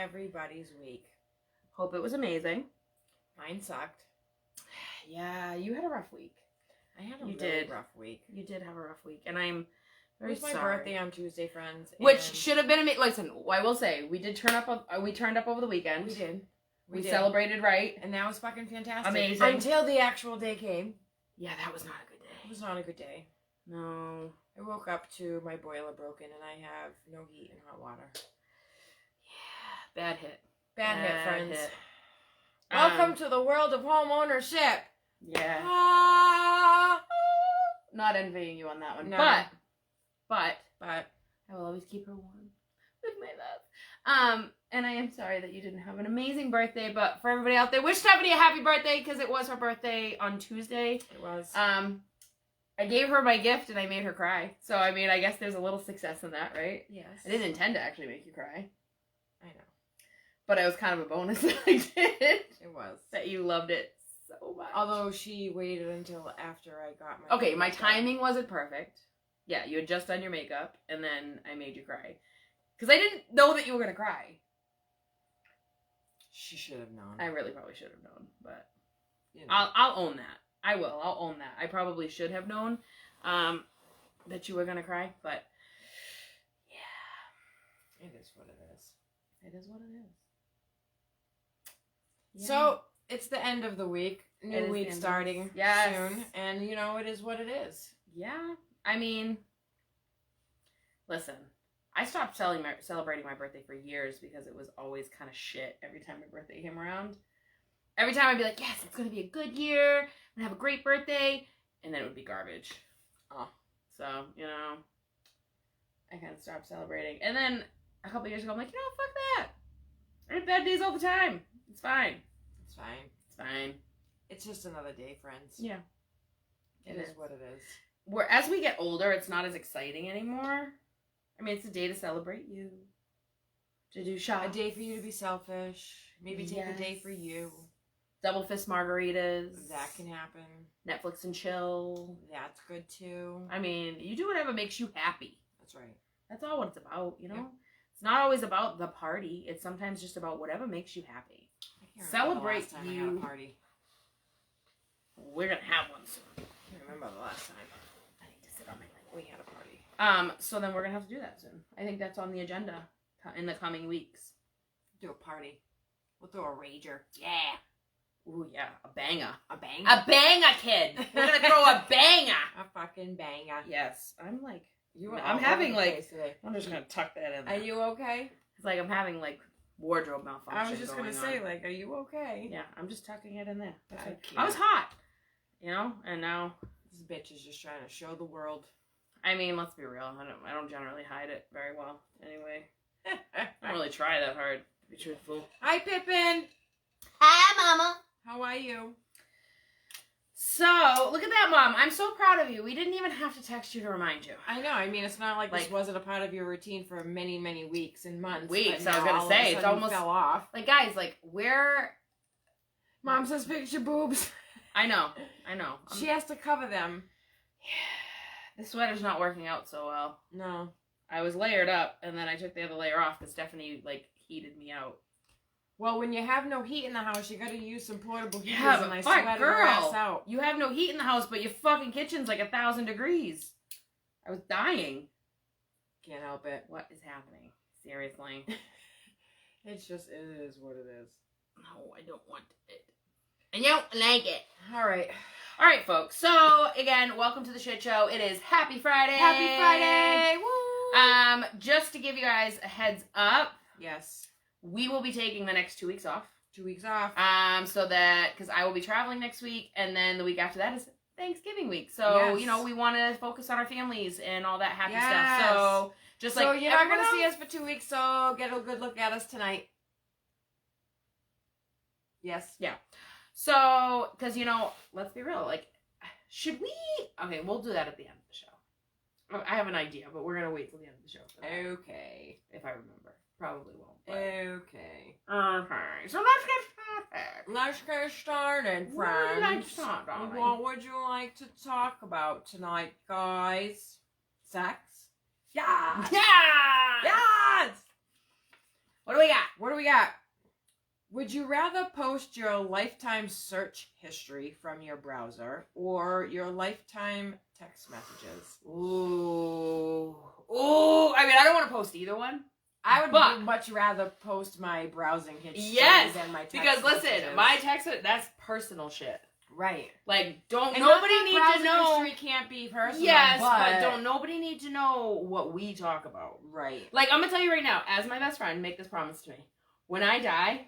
everybody's week? Hope it was amazing. Mine sucked. Yeah, you had a rough week. I had a really rough week. You did have a rough week, and I'm very It was my sorry. birthday on Tuesday, friends. Which should have been amazing. Listen, I will say, we did turn up. We turned up over the weekend. We did. We celebrated right. And that was fucking fantastic. Amazing. Until the actual day came. Yeah, that was not a good day. It was not a good day. No. I woke up to my boiler broken and I have no heat and hot water. Yeah. Bad hit. Bad hit, friends. Hit. Welcome to the world of home ownership. Yeah. Not envying you on that one. No. But I will always keep her warm with my love. And I am sorry that you didn't have an amazing birthday, but for everybody out there, wish Stephanie a happy birthday because it was her birthday on Tuesday. It was. I gave her my gift and I made her cry. So, I mean, I guess there's a little success in that, right? Yes. I didn't intend to actually make you cry. I know. But it was kind of a bonus that I did. It was. That you loved it so much. Although she waited until after I got my Okay, my timing wasn't perfect. Yeah, you had just done your makeup and then I made you cry. Because I didn't know that you were going to cry. She should have known. I really probably should have known, but you know. I'll own that. I will. I'll own that. I probably should have known that you were going to cry, but yeah. It is what it is. It is what it is. Yeah. So, it's the end of the week. New week starting yes. soon. And, you know, it is what it is. Yeah. I mean, listen, I stopped celebrating my birthday for years because it was always kind of shit every time my birthday came around. Every time I'd be like, yes, it's going to be a good year. I'm going to have a great birthday. And then it would be garbage. Oh. So, you know, I kind of stopped celebrating. And then a couple years ago, I'm like, you know, fuck that. I have bad days all the time. It's fine. It's fine. It's fine. It's just another day, friends. Yeah. It is what it is. As we get older, it's not as exciting anymore. I mean, it's a day to celebrate you. To do shots. A day for you to be selfish. Maybe take a day for you. Double fist margaritas. That can happen. Netflix and chill. That's good too. I mean, you do whatever makes you happy. That's right. That's all what it's about, you know? Yep. It's not always about the party. It's sometimes just about whatever makes you happy. Celebrate the last time you. I had a party. We're gonna have one soon. I can't remember the last time. I need to sit on my leg. We had a party. So then we're gonna have to do that soon. I think that's on the agenda in the coming weeks. Do a party. We'll throw a rager. Yeah. Ooh, yeah. A banger. A banger. A banger, kid. We're gonna throw a banger. A fucking banger. Yes. I'm like, I'm having like. Today. I'm just gonna tuck that in there. Are you okay? It's like I'm having like wardrobe malfunction. I was just gonna say, like, are you okay? Yeah, I'm just tucking it in there. I was hot, you know, and now this bitch is just trying to show the world. I mean, let's be real. I don't generally hide it very well. Anyway, I don't really try that hard to be truthful. Hi, Pippin. Hi, Mama. How are you? So, look at that, Mom. I'm so proud of you. We didn't even have to text you to remind you. I know. I mean, it's not like this wasn't a part of your routine for many, many weeks and months. Weeks, I was going to say. It's almost fell off. Like, guys, like, where... Mom says picture boobs. I know. She has to cover them. Yeah. The sweater's not working out so well. No. I was layered up, and then I took the other layer off because Stephanie, like, heated me out. Well, when you have no heat in the house, you gotta use some portable heaters, yeah, and I fuck, sweated girl, her ass out. You have no heat in the house, but your fucking kitchen's like 1,000 degrees. I was dying. Can't help it. What is happening? Seriously. It's just, it is what it is. No, I don't want it. I don't like it. All right. All right, folks. So, again, welcome to the shit show. It is Happy Friday. Happy Friday. Woo! Just to give you guys a heads up. Yes. We will be taking the next 2 weeks off. 2 weeks off. So that, because I will be traveling next week, and then the week after that is Thanksgiving week. So, you know, we want to focus on our families and all that happy stuff. So, just like, you're not going to see us for 2 weeks, so get a good look at us tonight. Yes. Yeah. So, because, you know, let's be real, like, should we, okay, we'll do that at the end of the show. I have an idea, but we're going to wait till the end of the show. For that, okay. If I remember. Probably won't. But. Okay. Okay. So let's get started. Let's get started, friends. What would you like to start, darling? What would you like to talk about tonight, guys? Sex? Yeah. Yeah. Yes. What do we got? What do we got? Would you rather post your lifetime search history from your browser or your lifetime text messages? Ooh. I mean, I don't want to post either one. I would But- much rather post my browsing history Yes, than my text Because listen, messages. my text, that's personal shit. Right. Like, don't And nobody not that need to browsing know. history can't be personal. Yes, but but don't nobody need to know what we talk about. Right. Like, I'm gonna tell you right now, as my best friend, make this promise to me. When I die,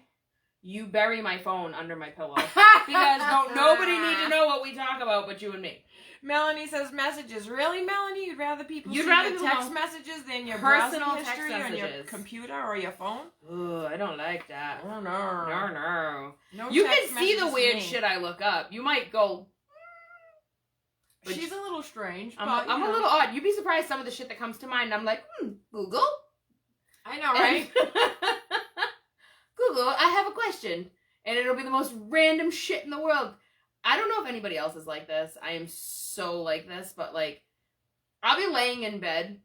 you bury my phone under my pillow. Because don't nobody need to know what we talk about but you and me. Melanie says messages. Really, Melanie? You'd rather people You'd see rather your people text know messages than your personal browsing text history on your messages. computer or your phone? Ugh, I don't like that. Oh, No. No You text can see the messages weird for me. shit I look up. You might go, but She's a little strange. I'm but, a little odd. You'd be surprised some of the shit that comes to mind. I'm like, Google? I know, right? Google, I have a question. And it'll be the most random shit in the world. I don't know if anybody else is like this. I am so like this, but like, I'll be laying in bed,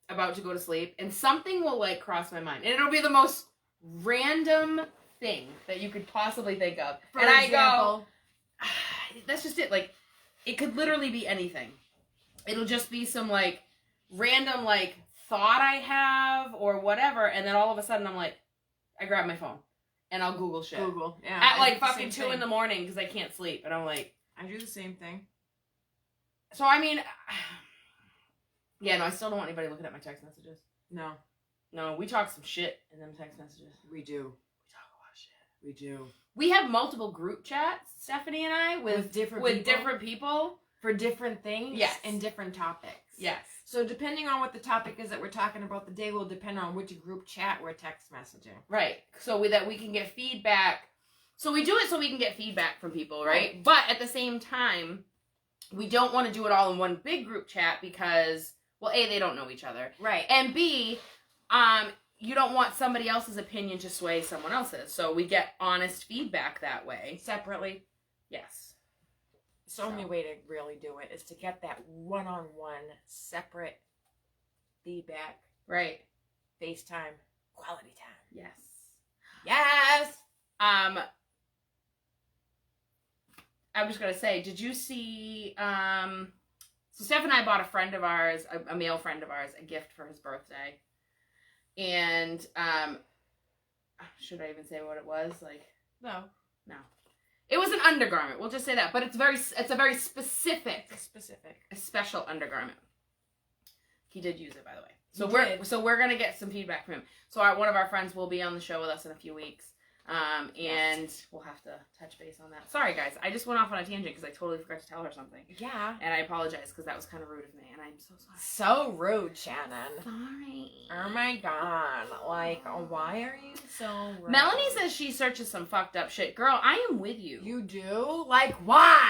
about to go to sleep, and something will like cross my mind. And it'll be the most random thing that you could possibly think of. For and I example, go, that's just it. Like, it could literally be anything. It'll just be some like random like thought I have or whatever, and then all of a sudden I'm like, I grab my phone and I'll Google shit. Google. Yeah. At I like do the fucking same 2 in the morning because I can't sleep, and I'm like, I do the same thing. so I mean, yeah, no, I still don't want anybody looking at my text messages. No, No, we talk some shit in them text messages. we do. We talk a lot of shit. We do. We have multiple group chats, Stephanie and I, with different with people? different people. For different things. Yes. And different topics. Yes. So depending on what the topic is that we're talking about, the day will depend on which group chat we're text messaging. Right. So that we can get feedback. So we do it so we can get feedback from people, right? But at the same time, we don't want to do it all in one big group chat because, well, A, they don't know each other. Right. And B, you don't want somebody else's opinion to sway someone else's. So we get honest feedback that way. Separately. Yes. It's the only way to really do it is to get that one-on-one, separate feedback, Right. FaceTime, quality time. Yes. Yes! I was gonna say, did you see? So Steph and I bought a friend of ours, a male friend of ours, a gift for his birthday, and should I even say what it was? Like, No. it was an undergarment. We'll just say that, but it's a very specific, It's specific. a special undergarment. He did use it, by the way. So He did. we're gonna get some feedback from him. So one of our friends will be on the show with us in a few weeks. And we'll have to touch base on that. Sorry, guys. I just went off on a tangent because I totally forgot to tell her something. Yeah. And I apologize because that was kind of rude of me, and I'm so sorry. So rude, Shannon. Sorry. Oh my god. Like, why are you so rude? Melanie says she searches some fucked up shit. Girl, I am with you. You do? Like what?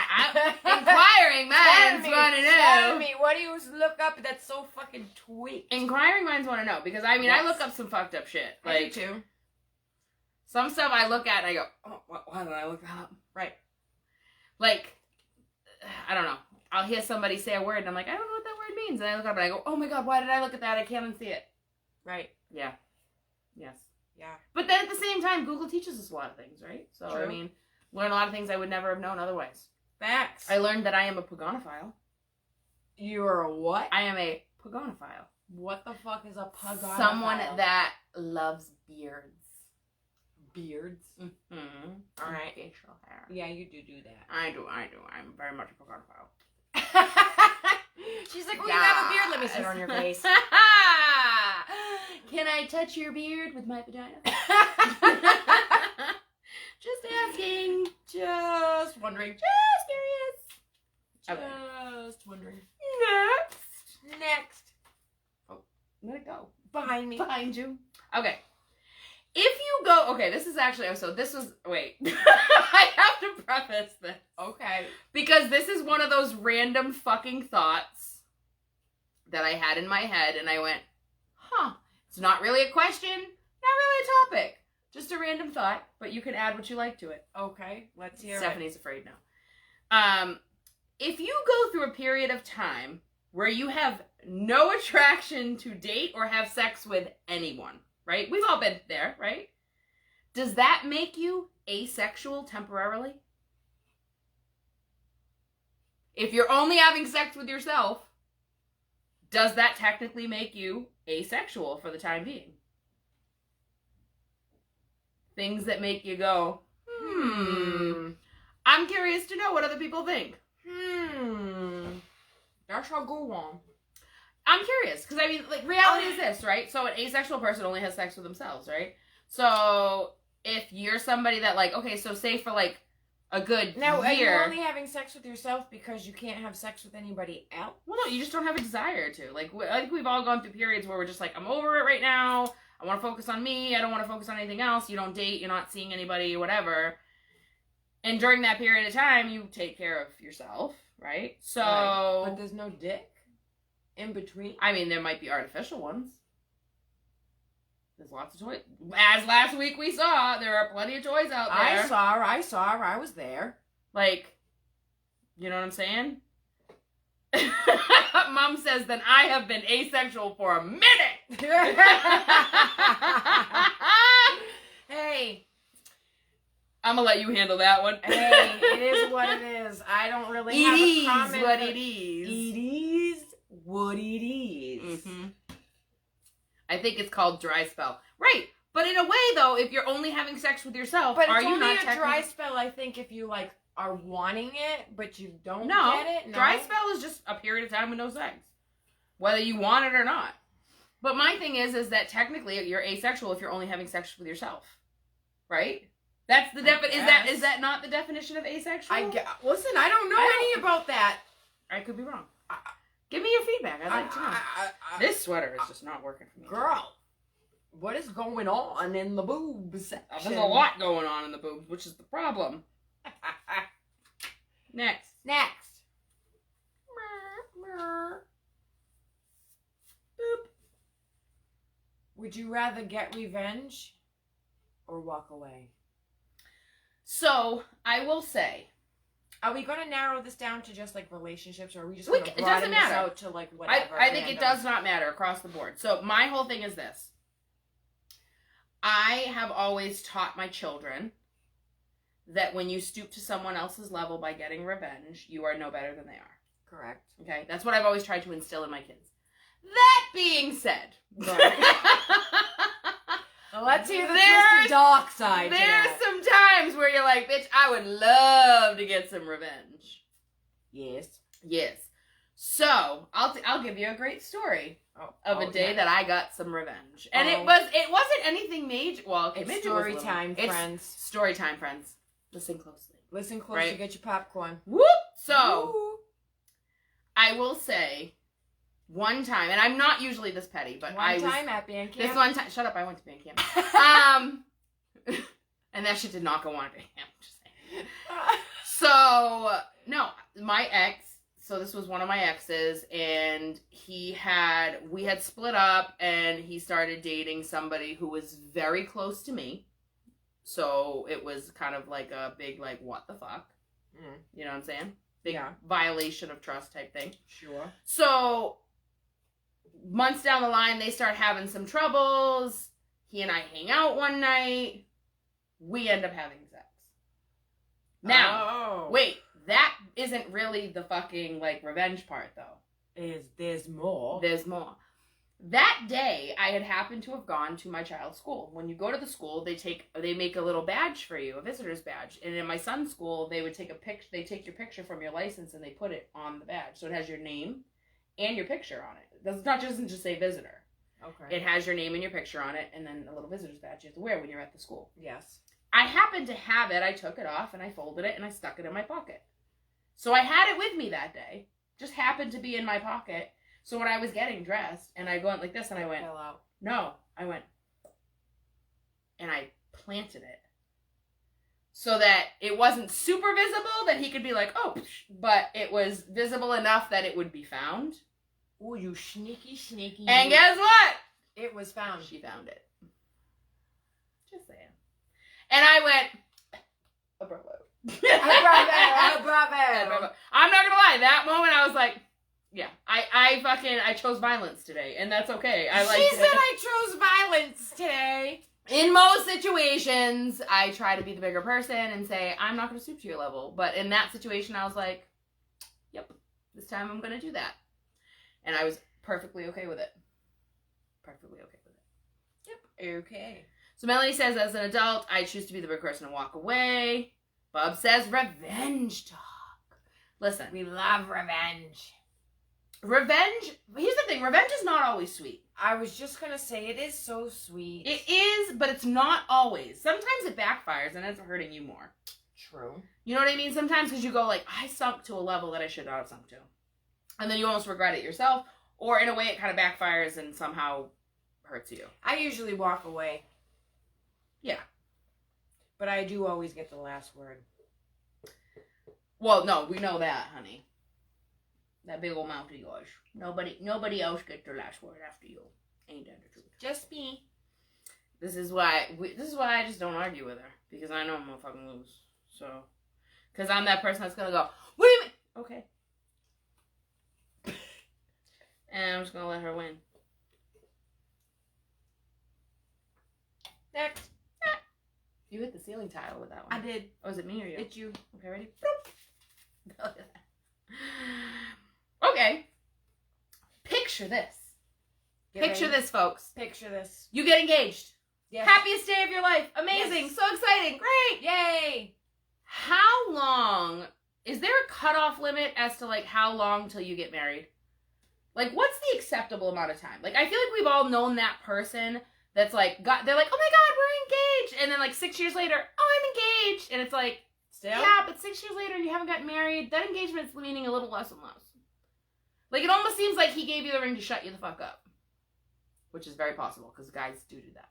Inquiring minds want to Tell know. me, what do you look up that's so fucking tweaked? Inquiring minds want to know because I mean I look up some fucked up shit. I Like do too. some stuff I look at and I go, oh, why did I look that up? Right. Like, I don't know. I'll hear somebody say a word and I'm like, I don't know what that word means. And I look up and I go, oh my god, why did I look at that? I can't unsee it. Right. Yeah. Yes. Yeah. But then at the same time, Google teaches us a lot of things, right? So, I True. mean, learn a lot of things I would never have known otherwise. Facts. I learned that I am a pagonophile. You're a what? I am a pagonophile. What the fuck is a pagonophile? Someone that loves beards. Beards. Mm-hmm. All right. Facial hair. Yeah, you do that. I do. I'm very much a pagonophile. She's like, oh, you have a beard. Let me sit on your face. Can I touch your beard with my vagina? Just asking. Just wondering. Just curious. Okay. Just wondering. Next. Next. Let it go. Behind me. Behind you. Okay. If you go... Okay, this is actually... So this was... Wait. I have to preface this. Okay. Because this is one of those random fucking thoughts that I had in my head, and I went, huh. It's not really a question, not really a topic. Just a random thought, but you can add what you like to it. Okay. Let's hear Stephanie's afraid now. If you go through a period of time where you have no attraction to date or have sex with anyone, right? We've all been there, right? Does that make you asexual temporarily? If you're only having sex with yourself, does that technically make you asexual for the time being? Things that make you go, I'm curious to know what other people think. That shall go on. I'm curious, because I mean, like, reality is this, right? So an asexual person only has sex with themselves, right? So if you're somebody that, like, okay, so say for, like, a good Now, are you year. only having sex with yourself because you can't have sex with anybody else? Well, no, you just don't have a desire to. Like, I think we've all gone through periods where we're just like, I'm over it right now. I want to focus on me. I don't want to focus on anything else. You don't date. You're not seeing anybody, whatever. And during that period of time, you take care of yourself, right? So, Right. But there's no dick in between. I mean, there might be artificial ones. There's lots of toys. As last week we saw, there are plenty of toys out there. I saw her. I was there. Like, you know what I'm saying? Mom says, then I have been asexual for a minute. Hey. I'm gonna let you handle that one. Hey, it is what it is. I don't really have a comment. It is what it is. It is what it is. Mm-hmm. I think it's called dry spell. Right. But in a way, though, if you're only having sex with yourself, But are it's you only not a dry spell, I think, if you, like, are wanting it, but you don't get it. No. Dry spell is just a period of time with no sex. Whether you want it or not. But my thing is that technically you're asexual if you're only having sex with yourself. Right? That's the is that not the definition of asexual? Listen, I don't know any about that. I could be wrong. Give me your feedback. I'd like to know. This sweater is just not working for me. Girl, what is going on in the boob section? There's a lot going on in the boobs, which is the problem. Next. Boop. Would you rather get revenge or walk away? So, I will say, are we going to narrow this down to just, like, relationships, or are we just We going to c- it doesn't broaden this matter. out to, like, whatever? I think it does not matter across the board. So, my whole thing is this. I have always taught my children that when you stoop to someone else's level by getting revenge, you are no better than they are. Correct. Okay? That's what I've always tried to instill in my kids. That being said, Well, let's hear the There's- dark side. to there's that. some times where you're like, bitch, I would love to get some revenge. Yes. Yes. So, I'll give you a great story of a day that I got some revenge. And it wasn't anything major. Well, okay, It's maybe story it was a little- time, It's friends. story time, friends. Listen closely. Listen close. Right. Get your popcorn. Whoop! So, Woo. I will say, one time, and I'm not usually this petty, but One time at band camp. This one time, shut up, I went to band camp. And that shit did not go on at band camp, just saying. So, no, my ex, so this was one of my exes, and we had split up, and he started dating somebody who was very close to me. So, it was kind of like a big, like, what the fuck? You know what I'm saying? Big violation of trust type thing. Sure. So, months down the line, they start having some troubles. He and I hang out one night. We end up having sex. Now, wait, that isn't really the fucking, like, revenge part, though. There's more. There's more. That day, I had happened to have gone to my child's school. When you go to the school, they make a little badge for you, a visitor's badge. And in my son's school, they would take they take your picture from your license and they put it on the badge. So it has your name and your picture on it. It doesn't just say visitor. Okay. It has your name and your picture on it, and then a little visitor's badge you have to wear when you're at the school. Yes. I happened to have it. I took it off and I folded it and I stuck it in my pocket. So I had it with me that day. Just happened to be in my pocket. So when I was getting dressed and I went like this and I went, Fell out. no, I went, and I planted it. So that it wasn't super visible that he could be like, oh, but it was visible enough that it would be found. Oh, you sneaky. And guess what? It was found. She found it. Just saying. And I went, oh, bravo. Bravo. I'm not gonna lie, that moment I was like, yeah, I chose violence today, and that's okay. She said I chose violence. today. In most situations, I try to be the bigger person and say, I'm not going to stoop to your level. But in that situation, I was like, yep, this time I'm going to do that. And I was perfectly okay with it. Perfectly okay with it. Yep. Okay. So Melanie says, as an adult, I choose to be the big person and walk away. Bub says, revenge talk. Listen. We love revenge. Revenge, here's the thing, revenge is not always sweet. I was just going to say, it is so sweet. It is, but it's not always. Sometimes it backfires and ends up hurting you more. True. You know what I mean? Sometimes because you go like, I sunk to a level that I should not have sunk to. And then you almost regret it yourself. Or in a way it kind of backfires and somehow hurts you. I usually walk away. Yeah. But I do always get the last word. Well, no, we know that, honey. That big old mouth of yours. Nobody else gets the last word after you. Ain't that the truth? Just me. This is why I just don't argue with her. Because I know I'm gonna fucking lose. So, because I'm that person that's gonna go, what do you mean? Okay. And I'm just gonna let her win. Next. You hit the ceiling tile with that one. I did. Oh, is it me or you? It's you. Okay, ready? Look at that. Okay. Picture this. Picture this, folks. Picture this. You get engaged. Yes. Happiest day of your life. Amazing. Yes. So exciting. Great. Yay! How long, is there a cutoff limit as to like how long till you get married? Like what's the acceptable amount of time? Like I feel like we've all known that person that's like, they're like, oh my God, we're engaged. And then like 6 years later, oh, I'm engaged. And it's like, Still? yeah, but 6 years later and you haven't gotten married. That engagement's meaning a little less and less. Like it almost seems like he gave you the ring to shut you the fuck up. Which is very possible because guys do that.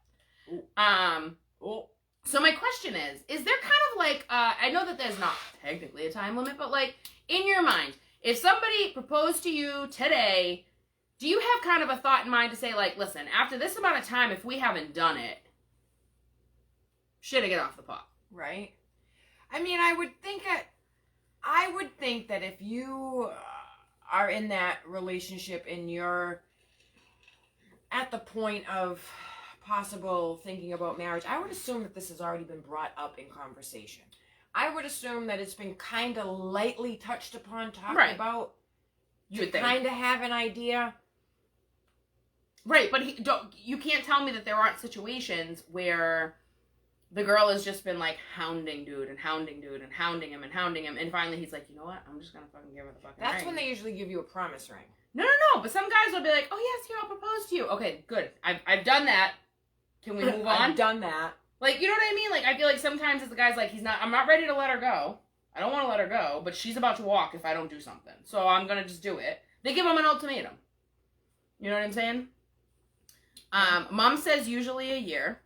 Oh. So my question is there kind of like, I know that there's not technically a time limit, but like in your mind, if somebody proposed to you today, do you have kind of a thought in mind to say like, listen, after this amount of time, if we haven't done it, shit, I get off the pot. Right. I mean, I would think that if you are in that relationship and you're at the point of possible thinking about marriage, I would assume that this has already been brought up in conversation. I would assume that it's been kind of lightly touched upon, talked about. You would think. Kind of have an idea. Right, but you can't tell me that there aren't situations where the girl has just been like hounding dude and hounding dude and hounding him, and finally he's like, you know what? I'm just gonna fucking give her the fucking ring. That's when they usually give you a promise ring. No, but some guys will be like, oh yes, here, I'll propose to you. Okay, good. I've done that. Can we move on? I've done that. Like, you know what I mean? Like, I feel like sometimes it's the guy's like, I'm not ready to let her go. I don't want to let her go, but she's about to walk if I don't do something. So I'm gonna just do it. They give him an ultimatum. You know what I'm saying? Mom says usually a year.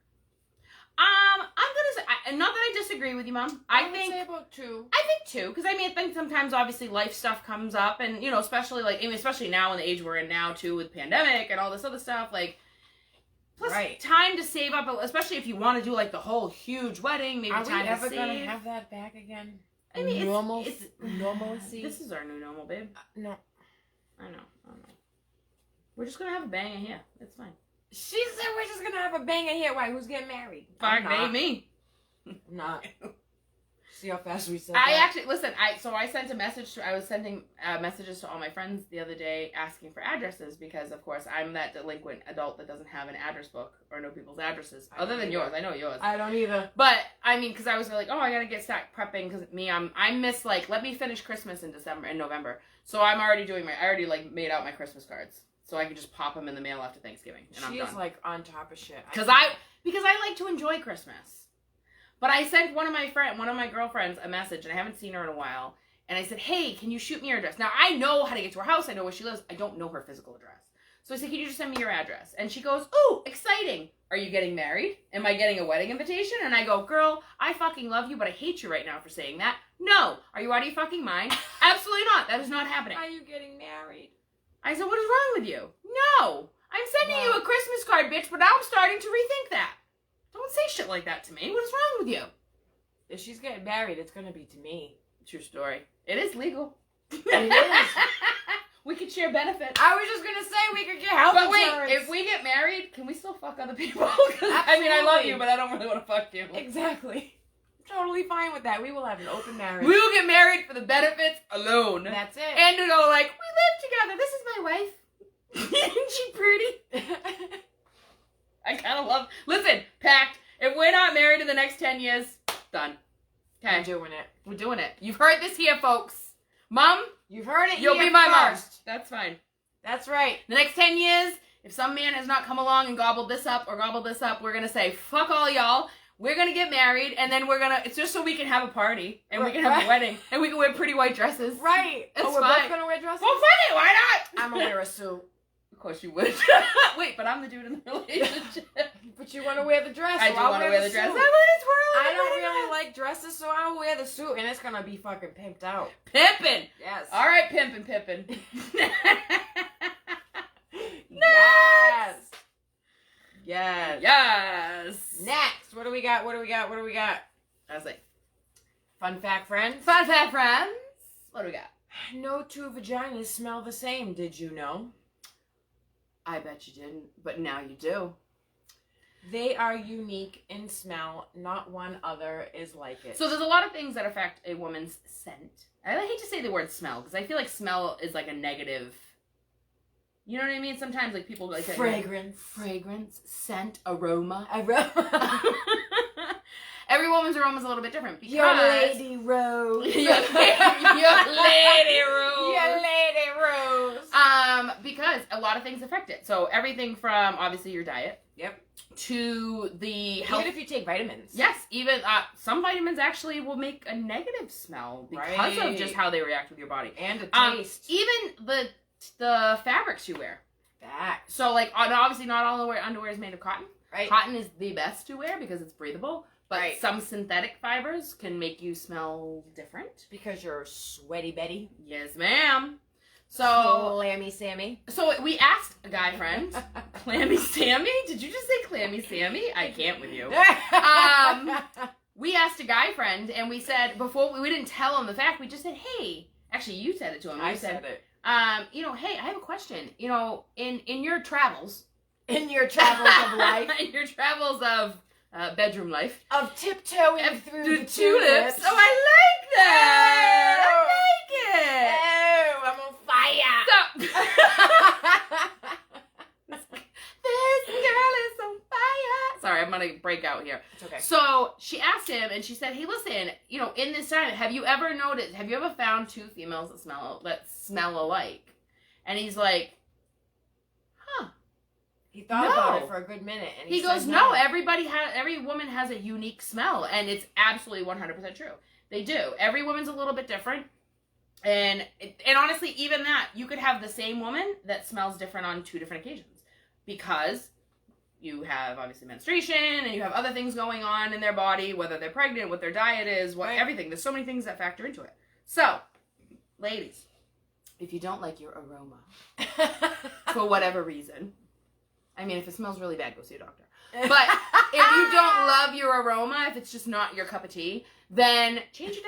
I'm gonna say, not that I disagree with you, Mom. I would say about 2. I think 2, because I think sometimes obviously life stuff comes up, and you know, especially now in the age we're in now too, with pandemic and all this other stuff, like. Plus, time to save up, especially if you want to do like the whole huge wedding. Maybe Are time we ever to gonna save. have that back again? I mean, normalcy. This is our new normal, babe. No, I know. We're just gonna have a banger here. It's fine. She said we're just gonna have a banger here. Why? Who's getting married? Fuck, me. I'm not. See how fast we said I that? actually listen. I sent a message. I was sending messages to all my friends the other day asking for addresses because, of course, I'm that delinquent adult that doesn't have an address book or know people's addresses other than yours. I know yours. I don't either. But I mean, because I was like, oh, I gotta get started prepping because I miss like let me finish Christmas in November. So I'm already I already like made out my Christmas cards so I can just pop them in the mail after Thanksgiving and I'm done. She's like on top of shit. Because I like to enjoy Christmas. But I sent one of my girlfriends a message, and I haven't seen her in a while. And I said, hey, can you shoot me your address? Now, I know how to get to her house. I know where she lives. I don't know her physical address. So I said, can you just send me your address? And she goes, ooh, exciting. Are you getting married? Am I getting a wedding invitation? And I go, girl, I fucking love you, but I hate you right now for saying that. No. Are you out of your fucking mind? Absolutely not. That is not happening. Are you getting married? I said, what is wrong with you? No. I'm sending you a Christmas card, bitch, but now I'm starting to rethink that. Don't say shit like that to me. What is wrong with you? If she's getting married, it's gonna be to me. True story. It is legal. It is. We could share benefits. I was just gonna say we could get health But wait, insurance. if we get married, can we still fuck other people? 'Cause, I mean, I love you, but I don't really want to fuck you. Exactly. Totally fine with that. We will have an open marriage. We will get married for the benefits alone. That's it. And to go like, we live together. This is my wife. Isn't she pretty? I kind of love. Listen, pact. If we're not married in the next 10 years, done. Okay, I'm doing it. we're doing it. You've heard this here, folks. Mom, You've heard it. you'll here be my mom. first. That's fine. That's right. The next 10 years, if some man has not come along and gobbled this up or gobbled this up, we're gonna say, fuck all y'all. We're gonna get married, and then it's just so we can have a party, and we can have a wedding, and we can wear pretty white dresses. Right. It's we're fine. both gonna wear dresses. Well, fuck it, why not? I'm gonna wear a suit. Of course you would. Wait, but I'm the dude in the relationship. But you want to wear the dress. I so do I'll want to wear the dress. suit. I want to twirl. I don't really like dresses, so I'll wear the suit, and it's gonna be fucking pimped out. Pimpin'. Yes. All right, pimpin', pimpin'. Yes. Yes. Yes. Next, what do we got? What do we got? What do we got? I was like, Fun fact, friends. fun fact, friends. What do we got? No two vaginas smell the same. Did you know? I bet you didn't, but now you do. They are unique in smell. Not one other is like it. So there's a lot of things that affect a woman's scent. I hate to say the word smell because I feel like smell is like a negative. You know what I mean? Sometimes like people like fragrance, scent, aroma. Every woman's aroma is a little bit different because Your lady rose. your lady rose. Your lady rose. Because a lot of things affect it. So everything from obviously your diet. Yep. To the health. Even if you take vitamins. Yes, even some vitamins actually will make a negative smell because of just how they react with your body. And the taste. Even the fabrics you wear. Facts. So like obviously not all underwear is made of cotton. Right. Cotton is the best to wear because it's breathable. But Right. some synthetic fibers can make you smell different. Because you're sweaty Betty. Yes, ma'am. So Clammy Sammy. So we asked a guy friend, Clammy Sammy? Did you just say Clammy Sammy? I can't with you. We asked a guy friend and we said, before we didn't tell him the fact, we just said, hey, actually you said it to him. I You said it. Hey, I have a question. In your travels. In your travels of life. In your travels of bedroom life. Of tiptoeing through the tulips. tulips. Oh, I like that. Oh. I like it. Oh, I'm on fire. This girl is on fire. Sorry, I'm gonna break out here. It's okay. So she asked him, and she said, "Hey, listen, in this time, have you ever found two females that smell alike?" And he's like, "Huh." He thought No. about it for a good minute, and He said goes, "No, every woman has a unique smell, and it's absolutely 100% true. They do. Every woman's a little bit different." And honestly, even that, you could have the same woman that smells different on two different occasions. Because you have, obviously, menstruation, and you have other things going on in their body, whether they're pregnant, what their diet is, everything. There's so many things that factor into it. So, ladies, if you don't like your aroma, for whatever reason, I mean, if it smells really bad, go see a doctor. But if you don't love your aroma, if it's just not your cup of tea, then change your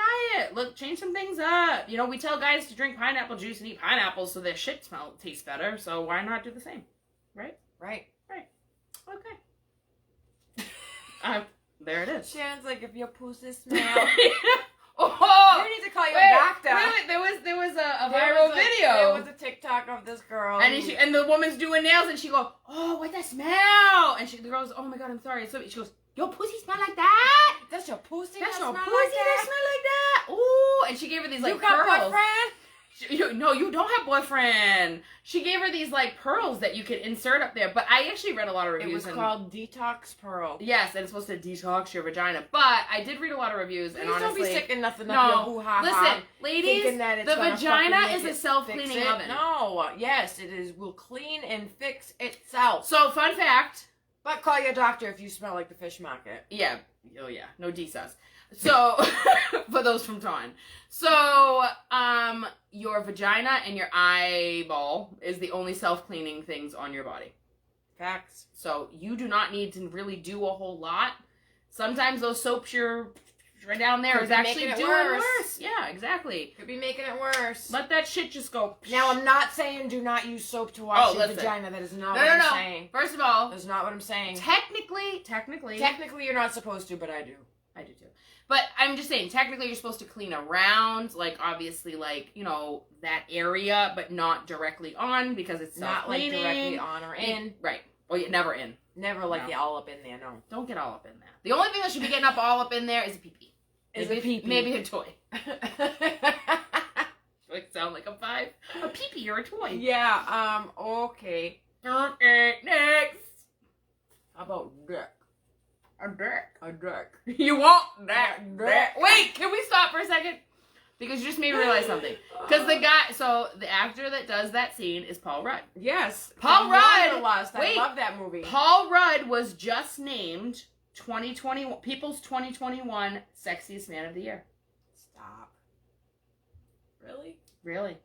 diet. Change some things up. We tell guys to drink pineapple juice and eat pineapples so their shit tastes better. So why not do the same? Right? Right. Okay. There it is. Shannon's like, if your pussy smells, Oh! you need to call your doctor. Wait, there was a There viral was video. There was a TikTok of this girl. And the woman's doing nails, and she goes, "Oh, what that smell?" And the girl goes, "Oh my god, I'm sorry." So she goes, "Your pussy smell like that? That's your pussy. That's that your smell pussy like that that? smell like that?" Ooh, and she gave her these like You got pearls. boyfriend? No, you don't have boyfriend. She gave her these like pearls that you could insert up there. But I actually read a lot of reviews. It was called Detox Pearl. Yes, and it's supposed to detox your vagina. But I did read a lot of reviews, Please and honestly, don't be sicking nothing up no. your hoo-ha-ha. Listen, ladies, thinking that it's the gonna vagina fucking is make a it self-cleaning fix it. oven. No, yes, it is. Will clean and fix itself. So, fun fact. But call your doctor if you smell like the fish market. Yeah. Oh, yeah. No DSAS. So, for those from Dawn. So, your vagina and your eyeball is the only self-cleaning things on your body. Facts. So, you do not need to really do a whole lot. Sometimes those soaps you're right down there Could is be actually making it doing worse. worse. Yeah, exactly. Could be making it worse. Let that shit just go. Now, I'm not saying do not use soap to wash your listen. vagina. That is not No, what no, I'm no. saying. First of all, That's not what I'm saying. technically, Technically, you're not supposed to, but I do. I do too. But I'm just saying, technically, you're supposed to clean around, like, obviously, like, you know, that area, but not directly on, because it's Not like self-cleaning. directly on or in. Right. Well, yeah, never in. Never like No. the all up in there, no. Don't get all up in there. The only thing that should be getting up all up in there is a pee-pee. Is a pee-pee. Maybe a toy. Do I sound like a 5? A pee-pee or a toy. Yeah, okay. Okay, next. How about dick? A dick. A dick. You want that Dick. dick. Wait, can we stop for a second? Because you just made me realize something. Because the guy, so the actor that does that scene is Paul Rudd. Yes. Paul From Rudd. Wanderlust. I Wait. love that movie. Paul Rudd was just named 2021 People's 2021 Sexiest Man of the Year. Stop. Really? Really?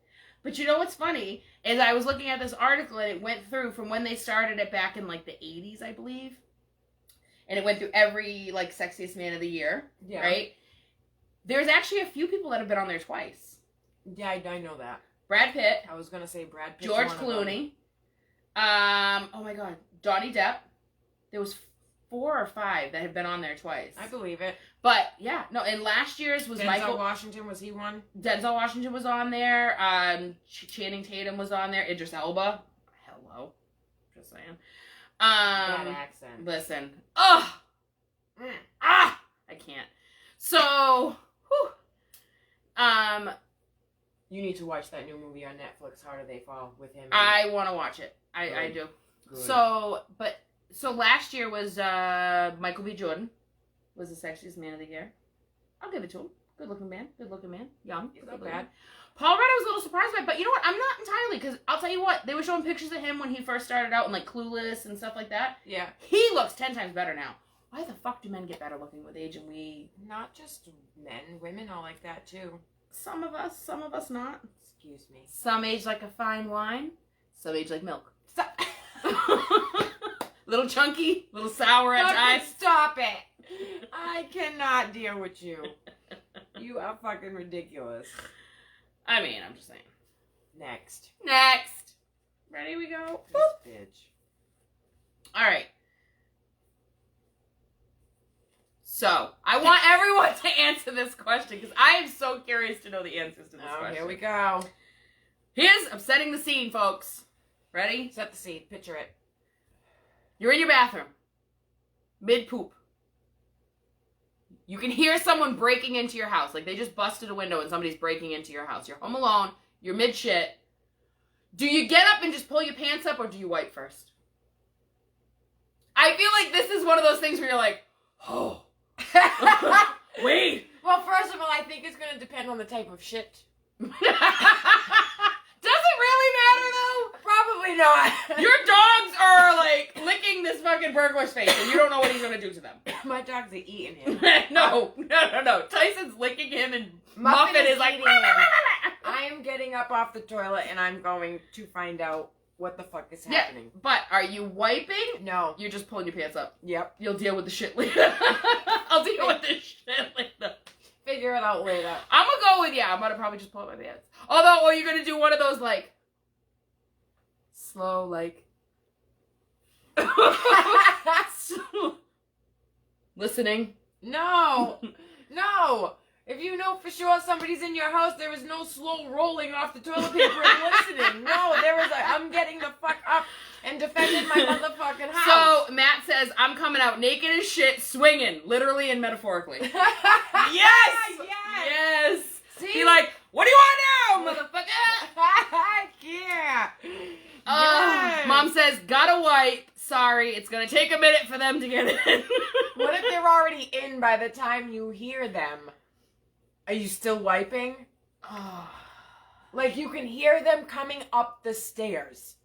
But you know what's funny is I was looking at this article and it went through from when they started it back in like the 80s, I believe. And it went through every like Sexiest Man of the Year, Yeah. right? There's actually a few people that have been on there twice. Yeah, I know that. Brad Pitt, I was gonna say Brad Pitt. George Clooney, oh my God, Donnie Depp. There was 4 or 5 that have been on there twice. I believe it. But yeah, no, and last year's was Denzel Washington, was he one? Denzel Washington was on there. Channing Tatum was on there. Idris Elba. Hello. Just saying. That accent. Listen. Ugh. I can't. So, whew. You need to watch that new movie on Netflix, Harder They Fall, with him. I want to watch it. I Good. do. Good. So last year was Michael B. Jordan was the Sexiest Man of the Year. I'll give it to him. Good looking man. Young. He's not bad. Paul Rudd, I was a little surprised by, but you know what? I'm not entirely, because I'll tell you what, they were showing pictures of him when he first started out in like Clueless and stuff like that. Yeah. He looks 10 times better now. Why the fuck do men get better looking with age and we... Not just men, women are like that too. Some of us not. Excuse me. Some age like a fine wine, some age like milk. Stop. Little chunky, little sour at times. Stop it. I cannot deal with you. You are fucking ridiculous. I mean, I'm just saying. Next. Ready, we go. This bitch. All right. So, I want everyone to answer this question because I am so curious to know the answers to this question. Here we go. I'm setting the scene, folks. Ready? Set the scene. Picture it. You're in your bathroom. Mid-poop. You can hear someone breaking into your house. Like, they just busted a window and somebody's breaking into your house. You're home alone. You're mid-shit. Do you get up and just pull your pants up or do you wipe first? I feel like this is one of those things where you're like, oh. Wait. Well, first of all, I think it's going to depend on the type of shit. Does it really matter, though? Probably not. Your dogs are, like, licking this fucking burglar's face, and you don't know what he's going to do to them. My dogs are eating him. No. Tyson's licking him, and Muffin is like... eating him. I am getting up off the toilet, and I'm going to find out what the fuck is happening. Yeah, but are you wiping? No. You're just pulling your pants up. Yep. You'll deal with the shit later. I'll deal with this shit later. Figure it out later. I'm gonna go with, I'm gonna probably just pull up my pants. Although, or you're gonna do one of those, like, slow, like, listening. No. No. If you know for sure somebody's in your house, there is no slow rolling off the toilet paper and listening. No, there is I'm getting the fuck up and defending my motherfucking house. So, Matt says, I'm coming out naked as shit, swinging, literally and metaphorically. Yes! Yes! See? Be like, what do you want now, motherfucker? Yeah! Yes. Mom says, gotta wipe. Sorry, it's gonna take a minute for them to get in. What if they're already in by the time you hear them? Are you still wiping? Like, you can hear them coming up the stairs.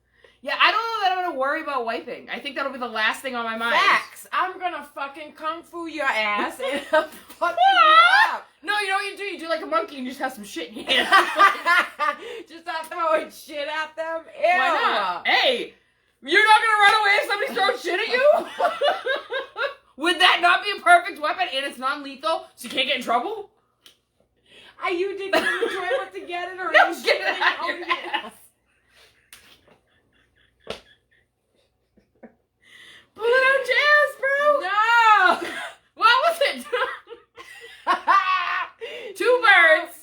Yeah, I don't know that I'm gonna worry about wiping. I think that'll be the last thing on my mind. Facts! I'm gonna fucking kung fu your ass and I'm fucking you up. No, you know what you do? You do like a monkey and you just have some shit in your hand. Just start throwing shit at them? Ew. Why not? Hey, you're not gonna run away if somebody's throwing shit at you? Would that not be a perfect weapon and it's non-lethal so you can't get in trouble? Are you addicted to enjoyment to get it or No, are you get it shitting out on your it? ass. Pull it out your ass, bro. No! What was it? Two birds.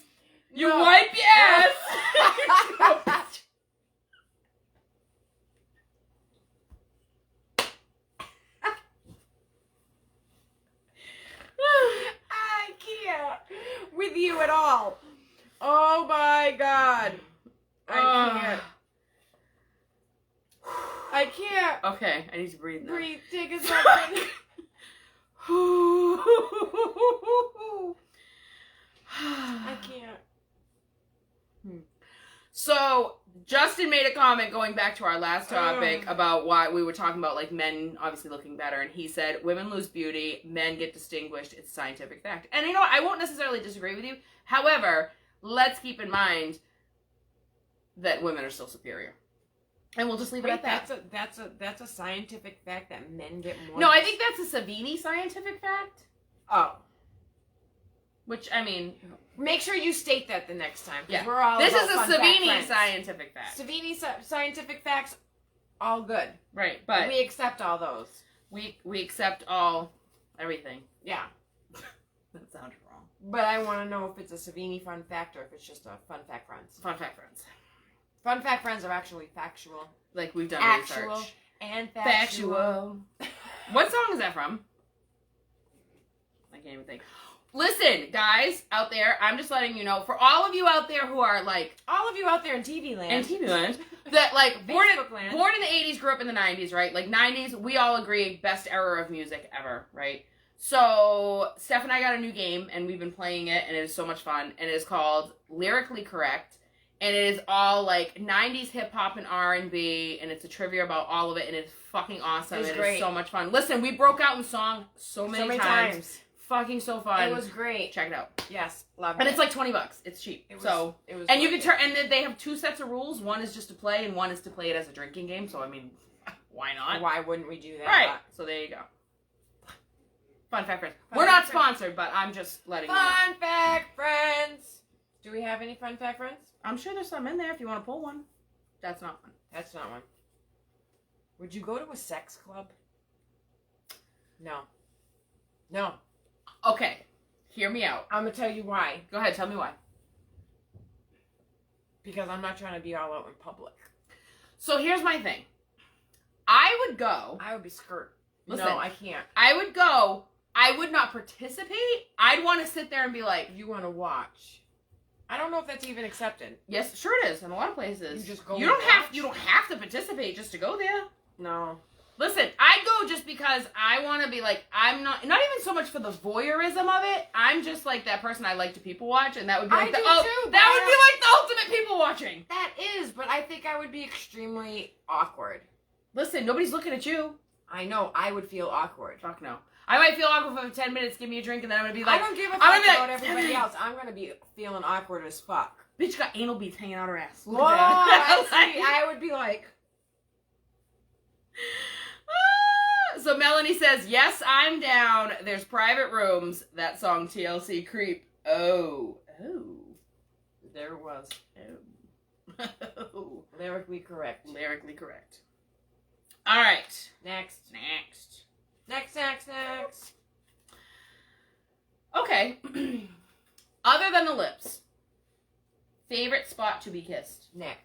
You No. wipe your ass. I can't with you at all. Oh my god. I can't. I can't. Okay, I need to breathe now. Breathe. Take a second. I can't. So Justin made a comment going back to our last topic about why we were talking about like men obviously looking better, and he said women lose beauty, men get distinguished. It's scientific fact. And you know what? I won't necessarily disagree with you. However, let's keep in mind that women are still superior, and we'll just leave it at that. That's a scientific fact that men get more. No, I think that's a Savini scientific fact. Oh, Which I mean, make sure you state that the next time. 'Cause Yeah. we're all this about is a fun fact Savini friends. scientific fact, Savini scientific facts, all good. right? But We accept all those. we accept all everything. Yeah, That sounded wrong. but I want to know if it's a Savini fun fact or if it's just a fun fact friends. Fun fact, friends. Fun fact friends are actually factual, Like we've done actual, research. and factual. What song is that from? I can't even think. Listen, guys out there, I'm just letting you know, for all of you out there who are like, All of you out there in TV land, and TV land, that like born Facebook land. in the 80s, grew up in the 90s, right? Like 90s, we all agree, best era of music ever, right? So Steph and I got a new game, and we've been playing it, and it is so much fun, and it is called Lyrically Correct, and it is all like 90s hip hop and R&B, and it's a trivia about all of it, and it's fucking awesome. It's It great. is so much fun. Listen, we broke out in song so many times. Fucking so fun. It was great. Check it out. Yes, loved And it. it's like $20. It's cheap. It was, so it was and you can worth turn, and then they have two sets of rules. One is just to play, and one is to play it as a drinking game. So I mean, why it. not? Why wouldn't we do that? Right. So there you go. Fun fact, friends. Fun We're not fact, friends. sponsored, but I'm just letting you know. Fun fact friends. Do we have any fun fact friends? I'm sure there's some in there if you want to pull one. That's not one. That's not one. Would you go to a sex club? No. No. Okay. Hear me out. I'm gonna tell you why. Go ahead. Tell me why. Because I'm not trying to be all out in public. So here's my thing. I would go. I would be skirt. Listen. No, I can't. I would go. I would not participate. I'd want to sit there and be like, You want to watch. I don't know if that's even accepted. yes, sure it is in a lot of places. You just go You don't and have. watch? You don't have to participate just to go there. No. Listen, I go just because I want to be like, I'm not even so much for the voyeurism of it. I'm just like that person I like to people watch, and that would be like I do too, that but would be like the ultimate people watching. That is, but I think I would be extremely awkward. Listen, nobody's looking at you. I know, I would feel awkward. Fuck no. I might feel awkward for 10 minutes, give me a drink, and then I'm gonna be like, I don't give a I'm fuck gonna be like, about everybody else. I'm gonna be feeling awkward as fuck. bitch got anal beads hanging out her ass. Look Whoa, at that. I see. I would be like, So Melanie says, yes, I'm down. There's private rooms. That song TLC Creep. Oh. there was. Oh. Lyrically correct. Lyrically correct. All right. Next. Next. Next. Okay. Other than the lips, favorite spot to be kissed? Neck.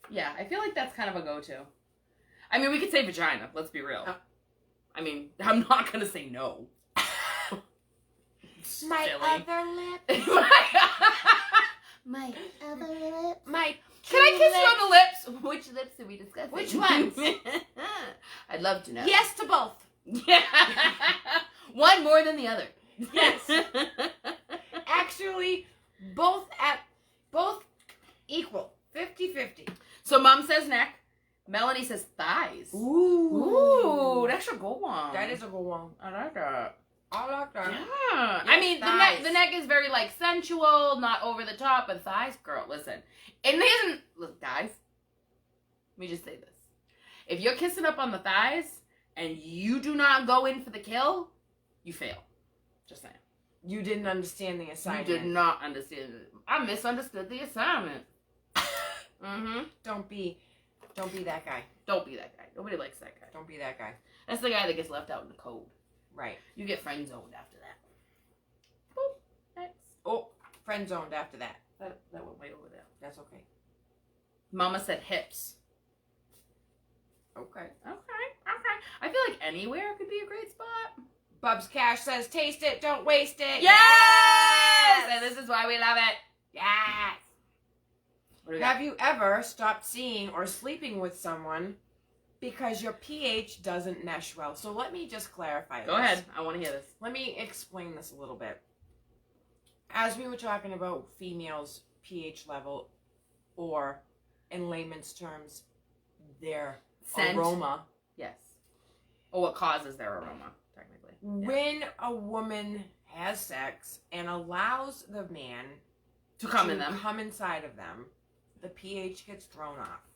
Yeah, I feel like that's kind of a go-to. I mean, we could say vagina. Let's be real. Oh. I mean, I'm not gonna say no. My Silly. other lip. My other lip. My Can I kiss you on the lips? Which lips did we discuss? Which ones? I'd love to know. Yes to both. Yeah. One more than the other. Yes. Actually, both equal. 50-50. So Mom says neck. Melanie says thighs. Ooh, that should go on. That is a good one. I like that. I like that. Yeah. Yes, I mean, thighs. the neck is very like sensual, not over the top, but thighs, girl, listen. And look, guys, let me just say this. If you're kissing up on the thighs, and you do not go in for the kill, you fail. Just saying. You didn't understand the assignment. You did not understand it. I misunderstood the assignment. Mm-hmm. Don't be that guy. Don't be that guy. Nobody likes that guy. Don't be that guy. That's the guy that gets left out in the cold. Right. You get friend zoned after that. Boop. Next. Oh, friend zoned after that. That went way over there. That's okay. Mama said hips. Okay. Okay. I feel like anywhere could be a great spot. Bubs Cash says, taste it, don't waste it. Yes! And this is why we love it. Yes! What do we got? Have you ever stopped seeing or sleeping with someone because your pH doesn't mesh well? So let me just clarify this. Go ahead. I want to hear this. Let me explain this a little bit. As we were talking about females' pH level, or in layman's terms, their Scent. aroma. Yes. Or what causes their aroma, technically. Yeah. When a woman has sex and allows the man To come in them. come inside of them, the pH gets thrown off.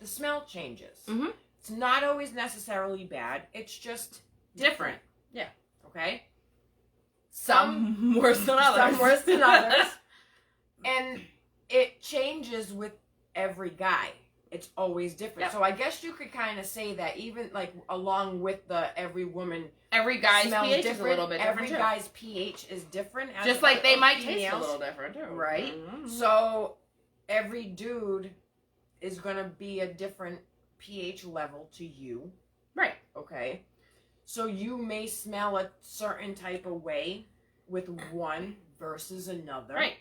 The smell changes. Mm-hmm. It's not always necessarily bad. It's just Different. Yeah. Okay? Some worse than others. Some worse than others. And it changes with every guy. It's always different. Yep. So I guess you could kind of say that even like along with the every woman Every guy's smells pH different, is a little bit different, every too. guy's pH is different. As Just like they of might taste a females. little different, too. Right. Mm-hmm. So every dude is going to be a different pH level to you. Right. Okay. So you may smell a certain type of way with one versus another. Right.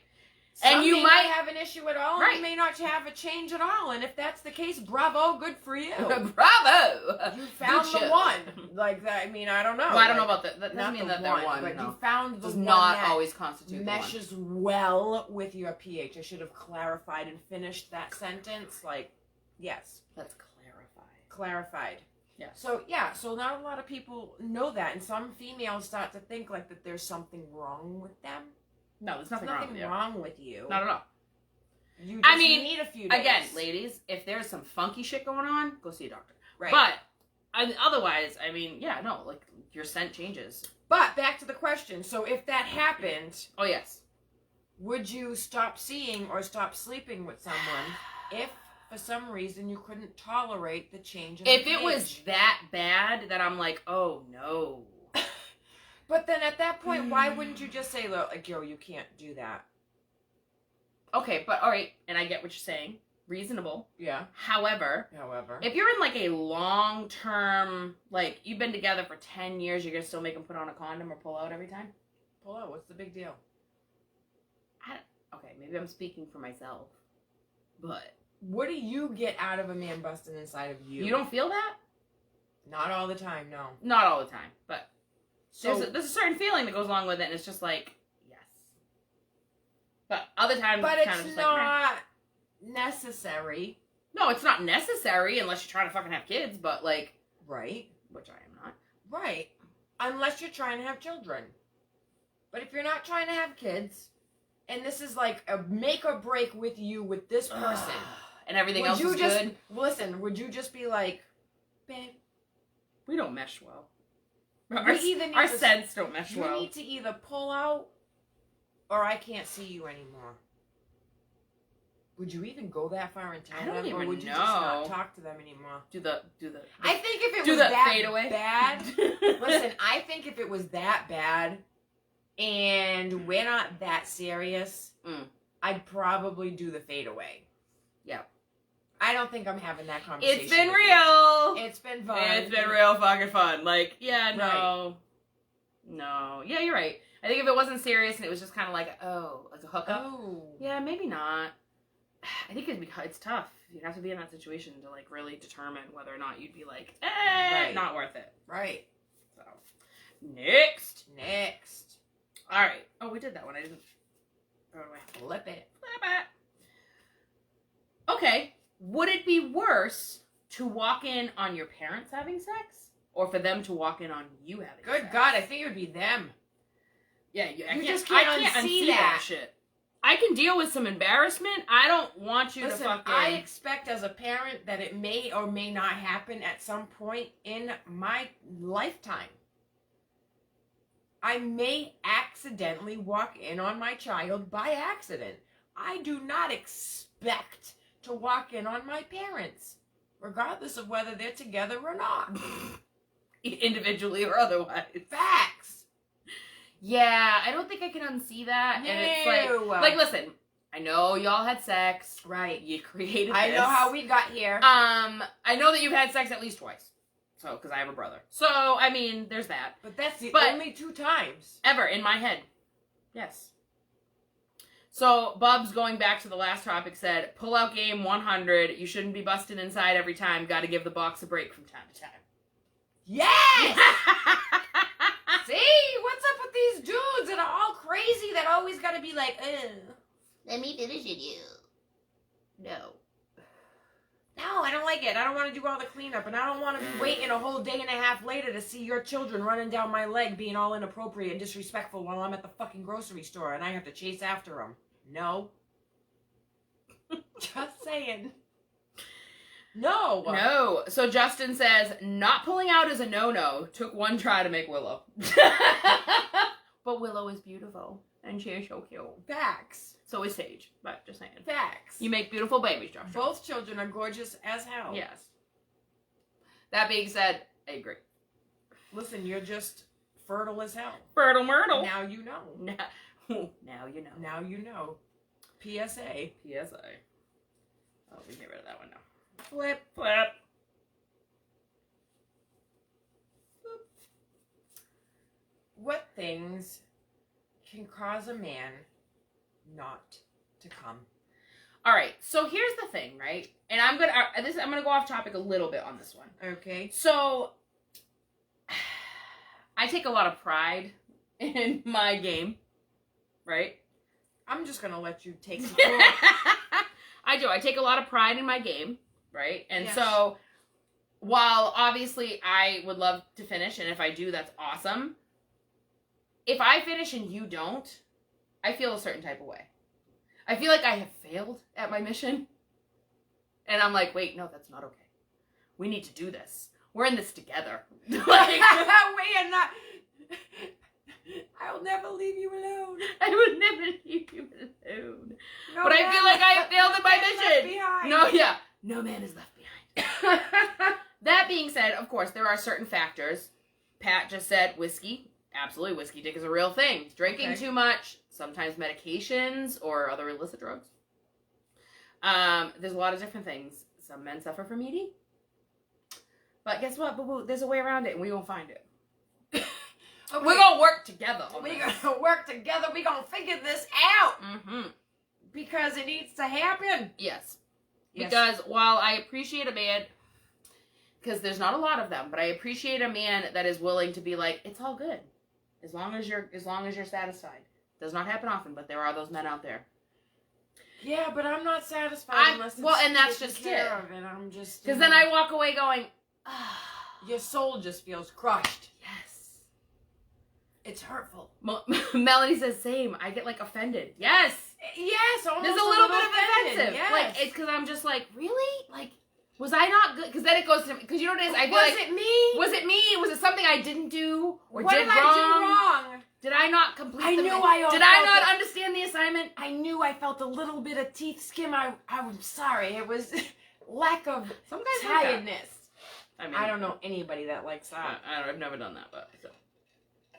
Some And you may might not have an issue at all. Right. And you may not have a change at all. And if that's the case, bravo, good for you. Bravo! You found Good the show. one. Like that. I mean, I don't know. Well, I don't know Like, about that. That not doesn't mean the that they're one. but No. you found the Does one not that always constitute the one. meshes well with your pH. I should have clarified and finished that sentence. Like, yes, Let's clarify. clarified. Yeah. So yeah, so not a lot of people know that, and some females start to think like that there's something wrong with them. No, there's There's nothing wrong with you. wrong with you. Not at all. You I just mean, need a few days. Again, ladies, if there's some funky shit going on, go see a doctor. Right. But otherwise, I mean, yeah, no, like your scent changes. But back to the question. So if that happened, Oh yes. would you stop seeing or stop sleeping with someone if for some reason you couldn't tolerate the change in If the it was pH? that bad that I'm like, oh no. But then at that point, why wouldn't you just say, look, like, yo, you can't do that? Okay, but all right, and I get what you're saying. Reasonable. Yeah. However, if you're in like a long-term, like you've been together for 10 years, you're gonna still make them put on a condom or pull out every time? Pull out, what's the big deal? Okay, maybe I'm speaking for myself, but What do you get out of a man busting inside of you? you don't feel that? Not all the time, no. Not all the time, but So, there's a certain feeling that goes along with it, and it's just like, yes. But other times, but it's kind of it's just like, meh. not necessary. No, it's not necessary unless you're trying to fucking have kids, but like, Right. which I am not. Right. Unless you're trying to have children. But if you're not trying to have kids, and this is like a make or break with you with this person, And everything would else you is just good. listen? Would you just be like, babe? We don't mesh well. We either need Our to- scents don't mesh You well. need to either pull out, or I can't see you anymore. Would you even go that far and tell I don't them, or even would you just not know. talk to them anymore? Do the. I think if it do was the that fade away. bad, listen, I think if it was that bad, and we're not that serious, Mm. I'd probably do the fade away. Yep. I don't think I'm having that conversation. It's been with you. real. It's been fun. It's been real fucking fun. Like, yeah, no. No. Yeah, you're right. I think if it wasn't serious and it was just kind of like, oh, like a hookup. Oh. Yeah, maybe not. I think it's tough. You'd have to be in that situation to like really determine whether or not you'd be like, Right. not worth it. Right. So, next. Next. All right. Oh, we did that one. I didn't throw it away. Flip it. Flip it. Okay. Would it be worse to walk in on your parents having sex, or for them to walk in on you having sex? Good God, I think it would be them. Yeah, I You can't, just I can't can't unsee unsee that. shit. I can deal with some embarrassment. I don't want you Listen, to fucking... I expect as a parent that it may or may not happen at some point in my lifetime. I may accidentally walk in on my child by accident. I do not expect to walk in on my parents, regardless of whether they're together or not. Individually or otherwise. Facts. Yeah, I don't think I can unsee that. And it's like, listen, I know y'all had sex. Right. You created I this. know how we got here. I know that you've had sex at least twice. So, because I have a brother. So, I mean, there's that. But that's the But- only 2 times. Ever in my head. Yes. So, Bubs, going back to the last topic, said, pull out game 100. You shouldn't be busting inside every time. Got to give the box a break from time to time. Yes! See? What's up with these dudes that are all crazy that always gotta be like, ugh. Let me finish it, you. No. No, I don't like it. I don't want to do all the cleanup, and I don't want to be waiting a whole day and a half later to see your children running down my leg being all inappropriate and disrespectful while I'm at the fucking grocery store and I have to chase after them. No. Just saying. No. No. So Justin says, not pulling out is a no-no. Took one try to make Willow. But Willow is beautiful. And she's so cute. Facts. So is Sage. But just saying. Facts. You make beautiful babies, Josh. Both children are gorgeous as hell. Yes. That being said, I agree. Listen, you're just fertile as hell. Fertile Myrtle. Now you know. Now you know. Now you know. PSA. PSA. Oh, we can get rid of that one now. Flip. Flip. What things can cause a man not to come? All right. So here's the thing, right? And I'm gonna go off topic a little bit on this one. Okay. So I take a lot of pride in my game, right? I'm just gonna let you take some I do. I take a lot of pride in my game, right? And Yes. so while obviously I would love to finish, and if I do, that's awesome. If I finish and you don't, I feel a certain type of way. I feel like I have failed at my mission. And I'm like, wait, no, that's not okay. We need to do this. We're in this together. Like, We are not. I'll never leave you alone. I would never leave you alone. No But I man feel like I have failed at my left mission. behind. No, yeah. No man is left behind. That being said, of course, there are certain factors. Pat just said whiskey. Absolutely, whiskey dick is a real thing. Drinking Okay. too much, sometimes medications or other illicit drugs. There's a lot of different things. Some men suffer from ED. But guess what? Boo-boo, there's a way around it, and we're going to find it. Okay. We're going to work together on We're this. gonna work together. We're gonna figure this out Mm-hmm. because it needs to happen. Yes. Yes. Because while I appreciate a man, because there's not a lot of them, but I appreciate a man that is willing to be like, it's all good, as long as you're satisfied. Does not happen often, but there are those men out there. Yeah, but I'm not satisfied I'm- unless it's well, and that's taken just care it. of, and I'm just Because then I walk away going, ah, your soul just feels crushed. yes. It's hurtful. Melanie says same. I get like offended. Yes. Yes, almost There's a little bit of offended, offensive. Yes. Like it's because I'm just like, really? Like, was I not good? Because then it goes to because you know what it is. I feel was like it me? was it me? Was it something I didn't do or What did did wrong? I do wrong? Did I not complete? I the knew mi- I Did I felt not it. understand the assignment? I knew I felt a little bit of teeth skim. I'm sorry. It was lack of Some guys like that. tiredness. I mean, I don't know anybody that likes that. I've never done that, but so.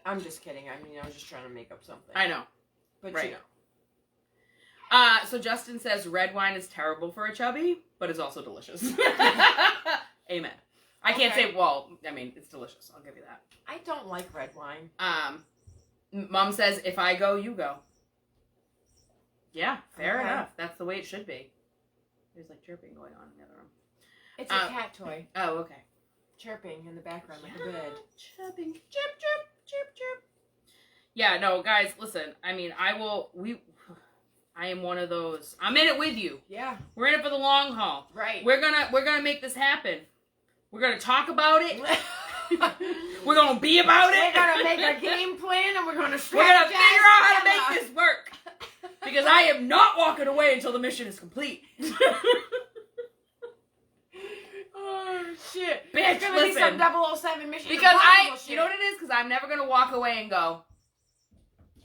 I'm just kidding. I mean, I was just trying to make up something. I know. But Right. you know. So Justin says red wine is terrible for a chubby, but it's also delicious. Amen. I can't Okay. say, well, I mean, it's delicious. I'll give you that. I don't like red wine. Mom says, if I go, you go. Yeah, fair Okay. enough. That's the way it should be. There's like chirping going on in the other room. It's a cat toy. Oh, okay. Chirping in the background like a bird. Chirping. Chirp, chirp, chirp, chirp. Yeah, no, guys, listen. I mean, I am one of those. I'm in it with you. Yeah. We're in it for the long haul. Right. We're gonna make this happen. We're gonna talk about it. We're gonna be about it. We're gonna make a game plan and we're gonna strategize. We're gonna figure out how to together. make this work. Because I am not walking away until the mission is complete. Oh, shit. Bitch, It's gonna be listen. some 007 mission. Because Impossible shit. you know what it is? Because I'm never going to walk away and go,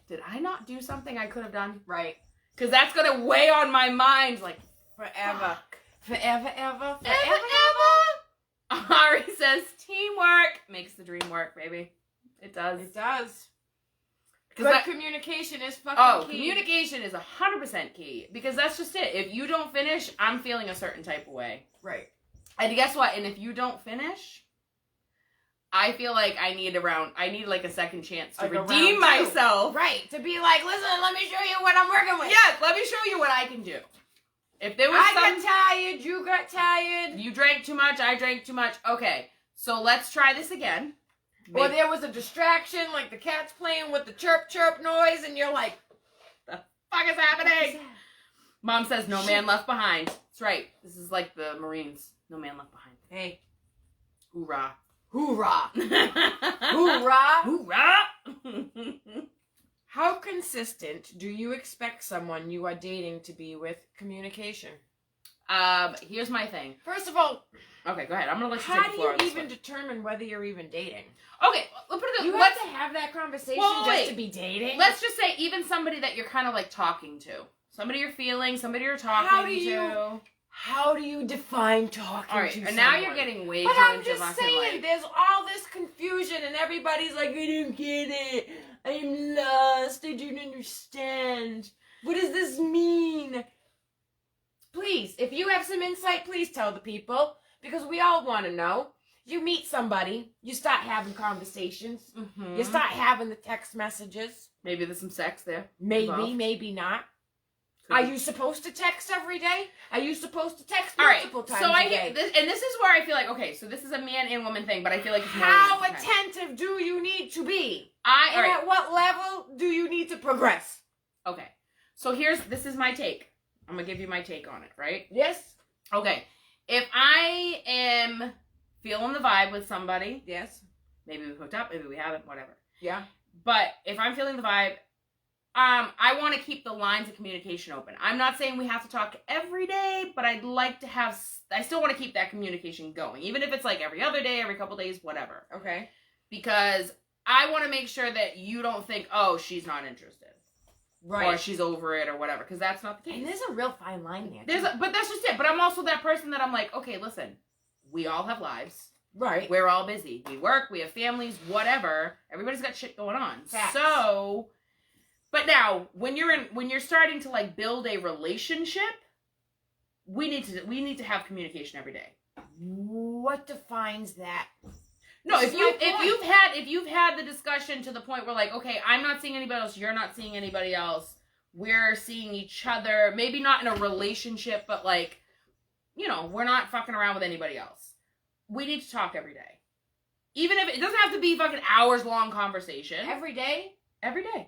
did I not do something I could have done? Right. Because that's going to weigh on my mind like, Forever. Forever, ever. Forever, ever. Ari says, teamwork makes the dream work, baby. It does. It does. 'Cause Good that- communication is fucking key. communication is 100% key. Because that's just it. If you don't finish, I'm feeling a certain type of way. Right. And guess what? And if you don't finish, I feel like I need like a second chance to Like a redeem round two. myself. Right. To be like, listen, let me show you what I'm working with. Yes, let me show you what I can do. If there was I some... got tired, you got tired. You drank too much, I drank too much. Okay, so let's try this again. Or there was a distraction, like the cat's playing with the chirp chirp noise, and you're like, the fuck is happening? Mom says no man left behind. That's right. This is like the Marines. No man left behind. hey, Hoorah. hoorah. Hoorah. Hoorah. Hoorah. How consistent do you expect someone you are dating to be with communication? Here's my thing. First of all, Okay, go ahead. I'm gonna let you how take do the floor you on this even one. determine whether you're even dating? Okay, let's put it. You Let's have to have that conversation Well, just wait. to be dating? let's just say even somebody that you're kind of like talking to, somebody you're feeling, somebody you're talking How do to. you- How do you define talking All right, to and someone? now you're getting way But too I'm into just fucking, saying, like, there's all this confusion, and everybody's like, I don't get it. I'm lost. I don't understand. What does this mean? Please, if you have some insight, please tell the people, because we all want to know. You meet somebody, you start having conversations, mhm. you start having the text messages. Maybe there's some sex there. Maybe, Involved. maybe not. Could Are be. you supposed to text every day? Are you supposed to text All right, multiple times so a I day? hear this, and this is where I feel like, okay, so this is a man and woman thing, but I feel like it's more How than one time. attentive do you need to be? All And right, at what level do you need to progress? okay. So this is my take. I'm gonna give you my take on it, right? Yes. Okay. If I am feeling the vibe with somebody, Yes. maybe we hooked up, maybe we haven't, whatever. Yeah. But if I'm feeling the vibe, I want to keep the lines of communication open. I'm not saying we have to talk every day, but I'd like to have, I still want to keep that communication going, even if it's like every other day, every couple days, whatever. Okay. Because I want to make sure that you don't think, oh, she's not interested. Or Right. she's over it or whatever, because that's not the case. And there's a real fine line there. But that's just it. But I'm also that person that I'm like, okay, listen, we all have lives. right. We're all busy. We work, we have families, whatever. Everybody's got shit going on. Facts. So, but now when you're starting to like build a relationship, we need to have communication every day. What defines that? No, This if is my you've had the discussion to the point where like, okay, I'm not seeing anybody else, you're not seeing anybody else. We're seeing each other, maybe not in a relationship, but like, you know, we're not fucking around with anybody else. We need to talk every day. Even if it doesn't have to be fucking hours long conversation. Every day? Every day.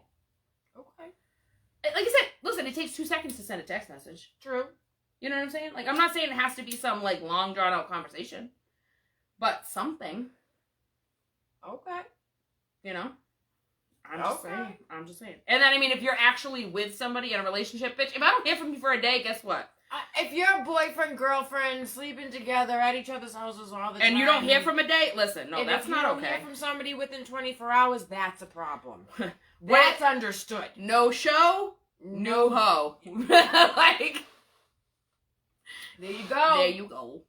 Okay. Like I said, listen, it takes 2 seconds to send a text message. True. You know what I'm saying? Like, I'm not saying it has to be some like long drawn out conversation, but something, Okay. you know? I'm just Okay. saying. I'm just saying. And then, I mean, if you're actually with somebody in a relationship, bitch, if I don't hear from you for a day, guess what? If you're boyfriend, girlfriend, sleeping together at each other's houses all the time. And you don't hear from a day, listen, no, and that's if you not don't okay. hear from somebody within 24 hours, that's a problem. That's That's understood. no show, no ho. Like, There you go. there you go.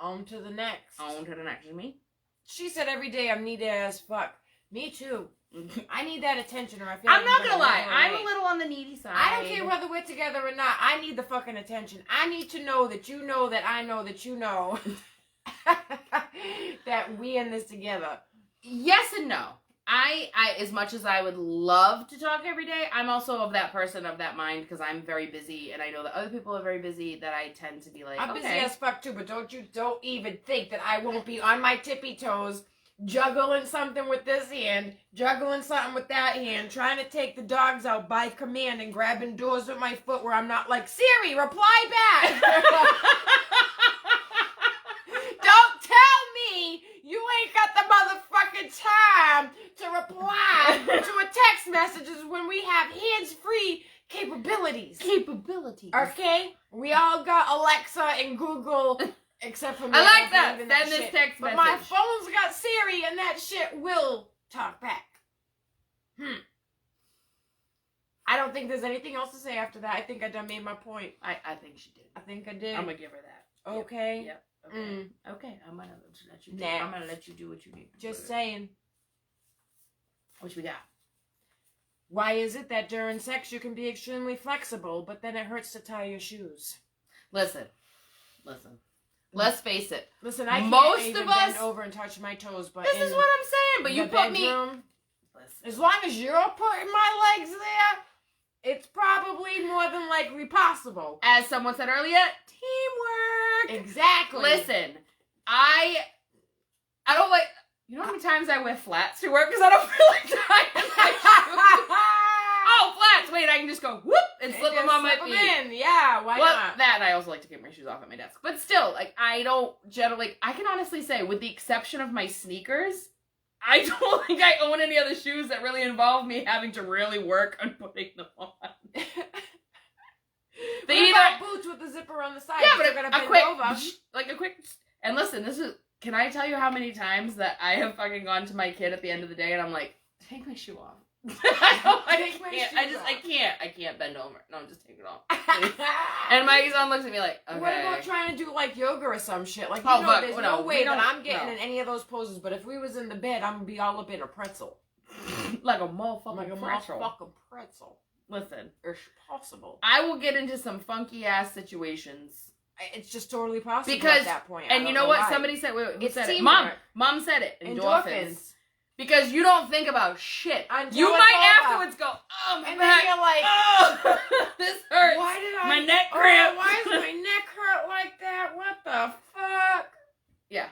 On to the next. On to the next. Me? She said every day I'm needy as fuck. Me too. I need that attention or I feel I'm like not gonna lie. run I'm away. a little on the needy side. I don't care whether we're together or not. I need the fucking attention. I need to know that you know that I know that you know that we in this together. Yes and no. I as much as I would love to talk every day, I'm also of that person, of that mind, because I'm very busy and I know that other people are very busy, that I tend to be like, I'm okay. busy as fuck too, but don't even think that I won't be on my tippy toes, juggling something with this hand, juggling something with that hand, trying to take the dogs out by command and grabbing doors with my foot where I'm not like, Siri, reply back. Don't tell me you ain't got the motherfucking time to reply to a text messages when we have hands-free capabilities. Capabilities. Okay? We all got Alexa and Google, except for me. I like don't that. believe in Send this shit. text But message. my phone's got Siri, and that shit will talk back. I don't think there's anything else to say after that. I think I done made my point. I think she did. I think I did. I'm gonna give her that. Okay. Yep. Okay. Okay. I'm gonna let you. Next. I'm gonna let you do what you need. Just saying. What we got? Why is it that during sex you can be extremely flexible, but then it hurts to tie your shoes? Listen. Let's face it. Listen, I can't Most even of us- bend over and touch my toes, but This is what I'm saying. But you put me. bedroom, Listen. as long as you're putting my legs there, it's probably more than likely possible. As someone said earlier, teamwork. Exactly. Listen, I don't like. You know how many times I wear flats to work because I don't feel like tying my shoes. Oh, flats! Wait, I can just go whoop and slip them on my feet. In. Yeah, why not? That and I also like to get my shoes off at my desk. But still, like, I don't generally. I can honestly say, with the exception of my sneakers, I don't think I own any other shoes that really involve me having to really work on putting them on. What about boots with the zipper on the side? Yeah, but You're gonna a bend quick, over. like a quick. And listen, this is. Can I tell you how many times that I have fucking gone to my kid at the end of the day and I'm like, take my shoe off. Take my shoes off. I can't bend over. No, just take it off. And my son looks at me like, okay. What about trying to do like yoga or some shit? Like, Oh, you know, fuck, there's no, no we way don't- that I'm getting no. in any of those poses, but if we was in the bed, I'm gonna be all up in a pretzel. like a motherfucking Like a pretzel. motherfucking pretzel. Listen, It's possible. I will get into some funky ass situations. It's just totally possible Because- at that point. And you know what? why. Somebody said, who It's said it? teamwork. Mom said it. Endorphins. Because you don't think about shit. Until You it's might over. afterwards go, oh, my And back. then you're like, Oh, this hurts. why did I? My neck Oh, cramp. why does my neck hurt like that? What the fuck? Yeah.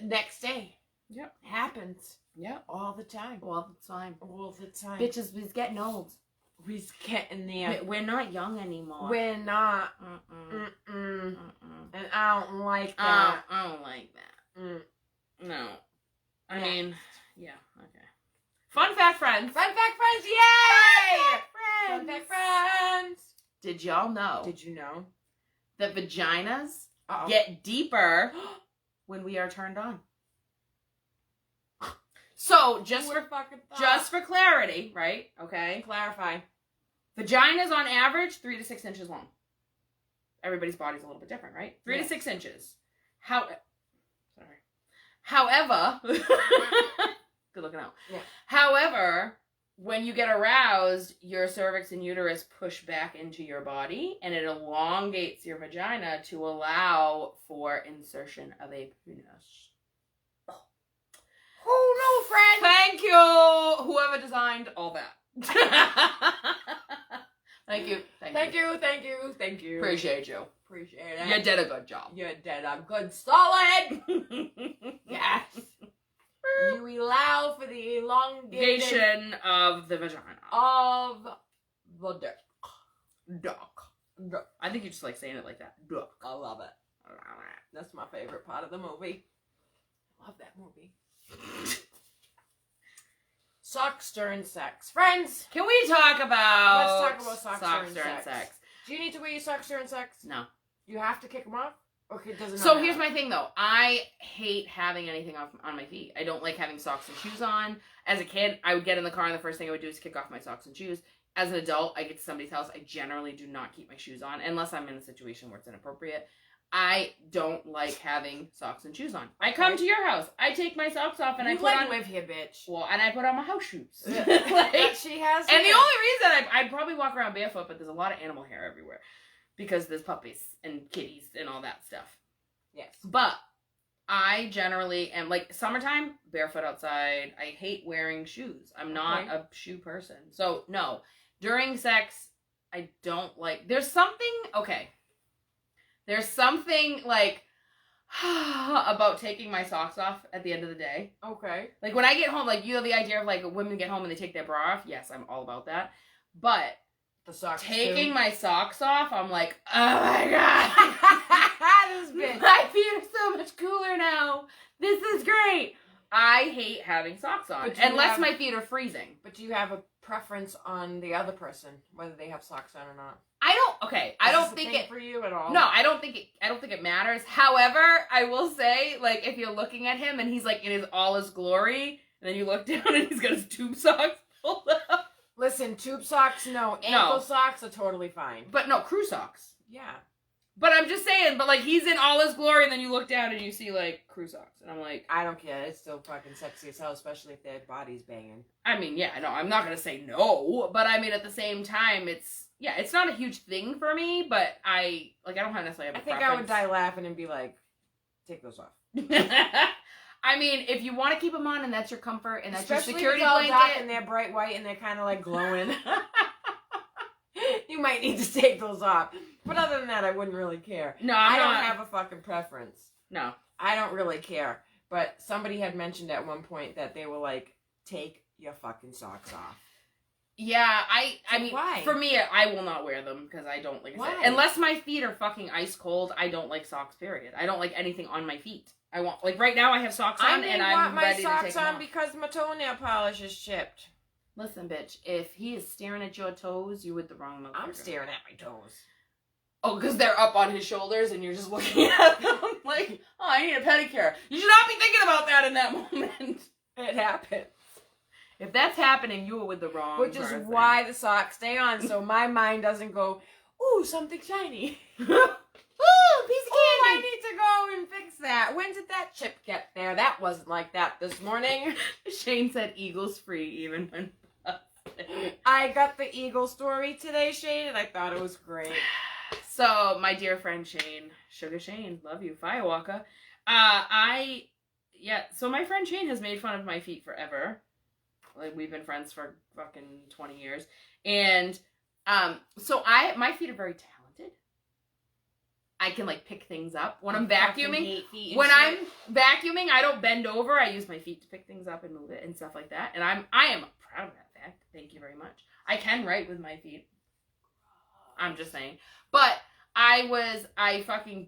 Next day. Yep. Happens. Yep. All the time. All the time. All the time. Bitches, we's getting old. We're getting there. We're not young anymore. We're not. Mm-mm. Mm-mm. Mm-mm. And I don't like that. I don't like that. Mm. No. I Yeah. mean, yeah, okay. Fun fact, friends. Fun fact, friends! Yay! Friends. Fun fact, friends! Did y'all know Did you know? that vaginas Uh-oh. get deeper when we are turned on? So, just for clarity, right? Okay. clarify. Vaginas on average 3 to 6 inches long. Everybody's body's a little bit different, right? 3 Yeah. to 6 inches. However, good looking out. Yeah. However, when you get aroused, your cervix and uterus push back into your body, and it elongates your vagina to allow for insertion of a penis. Who knew, friend? Thank you, whoever designed all that. Thank you. Thank you. Appreciate you. Appreciate it. You did a good job. You did a good solid. Yes. You allow for the elongation Elongation of the vagina. of the dick. Duck. Duck. I think you just like saying it like that. Duck. I love it. That's my favorite part of the movie. Love that movie. Socks during sex. Friends, Can we talk about... Let's talk about socks during sex. do you need to wear your socks during sex? No. You have to kick them off? Or does it not So matter? here's my thing, though. I hate having anything off on my feet. I don't like having socks and shoes on. As a kid, I would get in the car and the first thing I would do is kick off my socks and shoes. As an adult, I get to somebody's house. I generally do not keep my shoes on unless I'm in a situation where it's inappropriate. I don't like having socks and shoes on. I come to your house. I take my socks off and I You put on... live here, bitch. Well, and I put on my house shoes. That Like, she has and the here. only reason I'd probably walk around barefoot, but there's a lot of animal hair everywhere. Because there's puppies and kitties and all that stuff. Yes. But I generally am, like, summertime, barefoot outside. I hate wearing shoes. I'm not a shoe person. So, no. During sex, I don't like... There's something... Okay. There's something, like, about taking my socks off at the end of the day. Okay. Like, when I get home, like, you know the idea of, like, women get home and they take their bra off? Yes, I'm all about that. But The socks taking too. my socks off, I'm like, oh my god. This bitch. My feet are so much cooler now. This is great. I hate having socks on. But you Unless have- my feet are freezing. But do you have a preference on the other person, whether they have socks on or not? I Is don't this a think thing it for you at all. No, I don't think it matters. However, I will say, like, if you're looking at him and he's like in all his glory, and then you look down and he's got his tube socks pulled up. Listen, tube socks, no. Ankle socks are totally fine. But no, crew socks. Yeah. But I'm just saying, but like he's in all his glory and then you look down and you see like crew socks. And I'm like, I don't care. It's still fucking sexy as hell, especially if their body's banging. I mean, yeah, no, I'm not going to say no, but I mean at the same time it's not a huge thing for me, but I don't necessarily have a I think I would die laughing and be like, take those off. I mean, if you want to keep them on and that's your comfort and that's Especially your security if it's all dark blanket. and they're bright white and they're kind of like glowing. You might need to take those off. But other than that, I wouldn't really care. No, I don't have a fucking preference. No. I don't really care. But somebody had mentioned at one point that they were like, take your fucking socks off. Yeah, I mean, why? For me, I will not wear them because I don't like. Why? Unless my feet are fucking ice cold, I don't like socks. Period. I don't like anything on my feet. I want right now I have socks on and I'm ready to take them off. I want my socks on because my toenail polish is chipped. Listen, bitch, if he is staring at your toes, you're with the wrong motherfucker. I'm staring at my toes. Oh, because they're up on his shoulders and you're just looking at them like, oh, I need a pedicure. You should not be thinking about that in that moment. It happens. If that's happening, you are with the wrong Which person. is why the socks stay on, so my mind doesn't go, ooh, something shiny. Ooh, piece of Oh, I candy. need to go and fix that. When did that chip get there? That wasn't like that this morning. Shane said Eagles free even when I got the Eagle story today, Shane, and I thought it was great. So, my dear friend Shane, Sugar Shane, love you, Firewalker. So my friend Shane has made fun of my feet forever. Like, we've been friends for fucking 20 years. And, so my feet are very talented. I can, like, pick things up. When I'm vacuuming, I don't bend over. I use my feet to pick things up and move it and stuff like that. And I am proud of that fact. Thank you very much. I can write with my feet. I'm just saying. But I fucking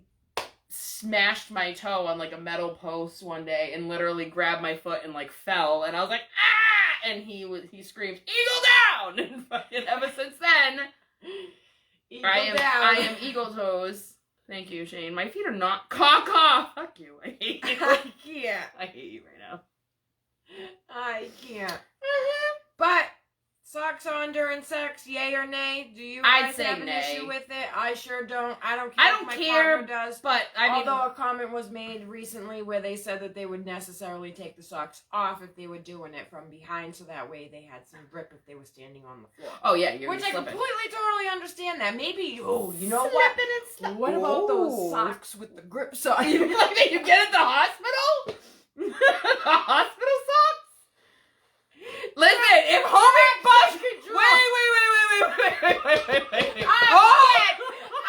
smashed my toe on like a metal post one day and literally grabbed my foot and like fell. And I was like, ah! And he screamed, Eagle down! And fucking ever since then, I am Eagle toes. Thank you, Shane. My feet are not caw. Fuck you. I hate you. I can't. I hate you right now. I can't. But socks on during sex, yay or nay? Do you I'd guys say have an nay. issue with it? I sure don't. I don't I care don't if my care, partner does. But I mean, although a comment was made recently where they said that they would necessarily take the socks off if they were doing it from behind, so that way they had some grip if they were standing on the floor. oh yeah, you're Which I slipping. completely, totally understand that. Maybe you know what? Slipping and slipping. What about those socks with the grips on? Like that you get at the hospital? The hospital socks? Listen, if homie bust... Wait.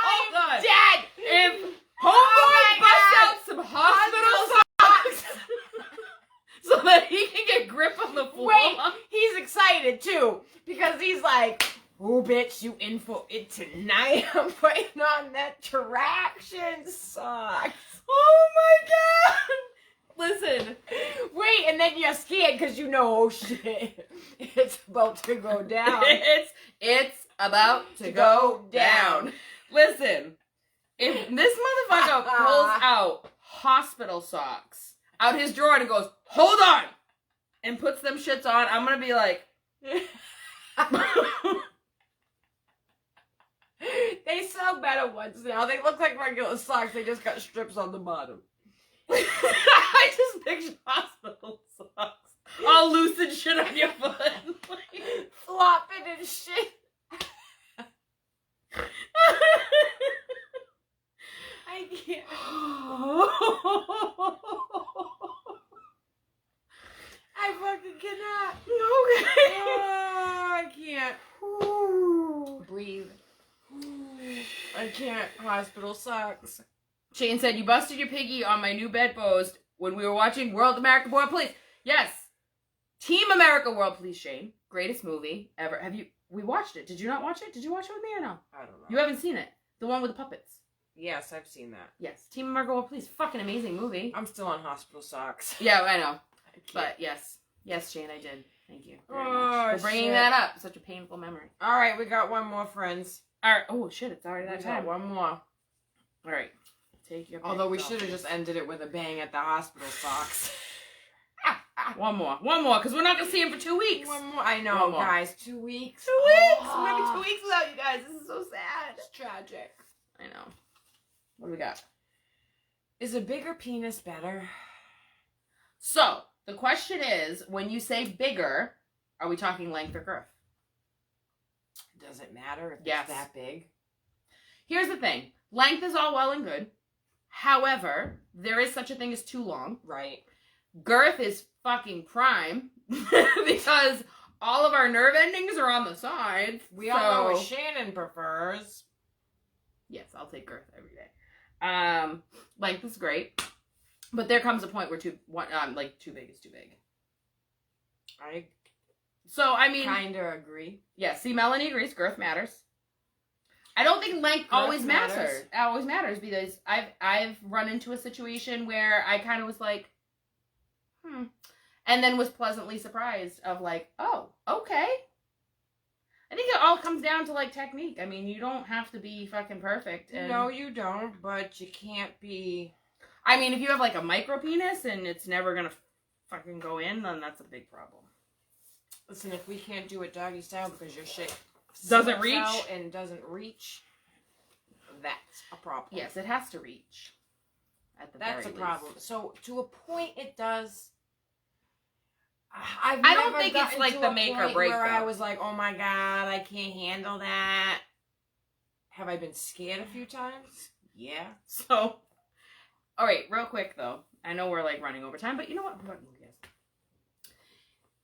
Hold on. Dead! If homeboy busts out some hospital socks so that he can get grip on the floor. Wait, he's excited too because he's like, "Oh, bitch, you in for it tonight? I'm putting on that traction socks." Oh my god! Listen, wait, and then you're scared because you know, oh shit, it's about to go down. It's about to go down. Listen, if this motherfucker pulls out hospital socks out his drawer and goes, "Hold on," and puts them shits on, I'm gonna be like, they sell better ones now. They look like regular socks. They just got strips on the bottom. I just picture hospital socks all loose and shit on your foot. Flopping and shit. I can't. I fucking cannot. Okay. Oh, I can't. Breathe. I can't. Hospital sucks. Shane said, "You busted your piggy on my new bedpost when we were watching World America World Police." Yes. Team America World Police, Shane. Greatest movie ever. We watched it. Did you not watch it? Did you watch it with me or no? I don't know. You haven't seen it. The one with the puppets. Yes, I've seen that. Yes. Team America World Police. Fucking amazing movie. I'm still on hospital socks. Yeah, I know. But yes. Yes, Shane, I did. Thank you very Oh, much for bringing shit. that up. Such a painful memory. All right, we got one more, friends. All right. Oh shit! It's already We that got time. one more. All right. Take your. Although we pick, should have just ended it with a bang at the hospital socks. One more, because we're not gonna see him for 2 weeks. One more. I know, One more. guys. 2 weeks. 2 weeks. Oh. We're gonna be 2 weeks without you guys. This is so sad. It's tragic. I know. What do we got? Is a bigger penis better? So the question is, when you say bigger, are we talking length or girth? Does it matter if Yes. it's that big? Here's the thing: length is all well and good. However, there is such a thing as too long. Right. Girth is fucking prime because all of our nerve endings are on the sides. We all know what Shannon prefers. Yes, I'll take girth every day. Length is great, but there comes a point where too big is too big. I So I mean, kind of agree. yeah. See, Melanie agrees. Girth matters. I don't think length always matters. It always matters because I've run into a situation where I kind of was like, and then was pleasantly surprised of like, oh, okay. I think it all comes down to like technique. I mean, you don't have to be fucking perfect. And, No, you don't, but you can't be... I mean, if you have like a micro penis and it's never gonna fucking go in, then that's a big problem. Listen, if we can't do it doggy style because your shit Doesn't slips reach? out and doesn't reach, that's a problem. Yes, it has to reach. At the That's a very problem. least. So, to a point, it does. I don't never think it's gotten like to the a make or point break, where I though. was like, oh my god, I can't handle that. Have I been scared a few times? Yeah. So, all right, real quick though. I know we're like running over time, but you know what?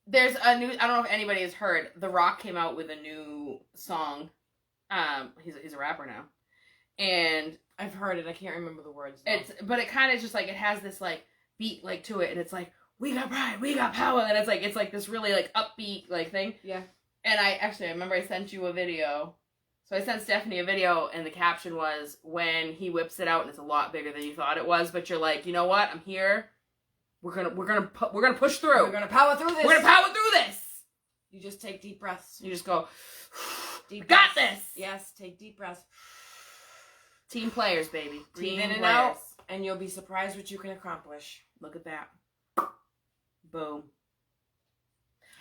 There's a new. I don't know if anybody has heard. The Rock came out with a new song. He's a rapper now, and I've heard it. I can't remember the words. Though. but it kind of just like it has this like beat like to it, and it's like we got pride, we got power, and it's like this really like upbeat like thing. Yeah. And I remember I sent you a video. So I sent Stephanie a video, and the caption was when he whips it out, and it's a lot bigger than you thought it was. But you're like, you know what? I'm here. We're gonna push through. We're gonna power through this. We're gonna power through this. You just take deep breaths. You just go. Deep Got breaths. this. Yes, take deep breaths. Team players, baby. Breathe Team in and players. out, and you'll be surprised what you can accomplish. Look at that. Boom.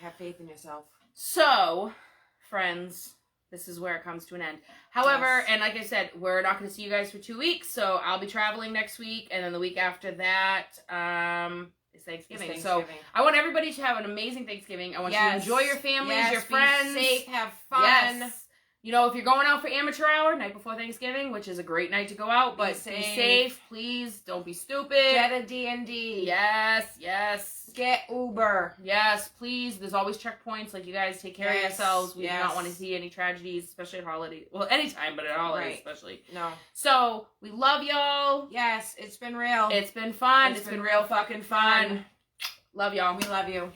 Have faith in yourself. So, friends, this is where it comes to an end. However, Yes. and like I said, we're not going to see you guys for 2 weeks, so I'll be traveling next week, and then the week after that is Thanksgiving. It's So Thanksgiving. I want everybody to have an amazing Thanksgiving. I want you to enjoy your families, Yes, your friends. Be safe, have fun. Yes. You know, if you're going out for amateur hour, night before Thanksgiving, which is a great night to go out, but be safe, please. Don't be stupid. Get a D&D. Yes, yes. Get Uber. Yes, please. There's always checkpoints. Like, you guys take care of Yes, yourselves. We do not yes. want to see any tragedies, especially at holidays. Well, anytime, but at holidays Right. especially. No. So, we love y'all. Yes, it's been real. It's been fun. It's It's been been real fucking fun. Love y'all. We love you.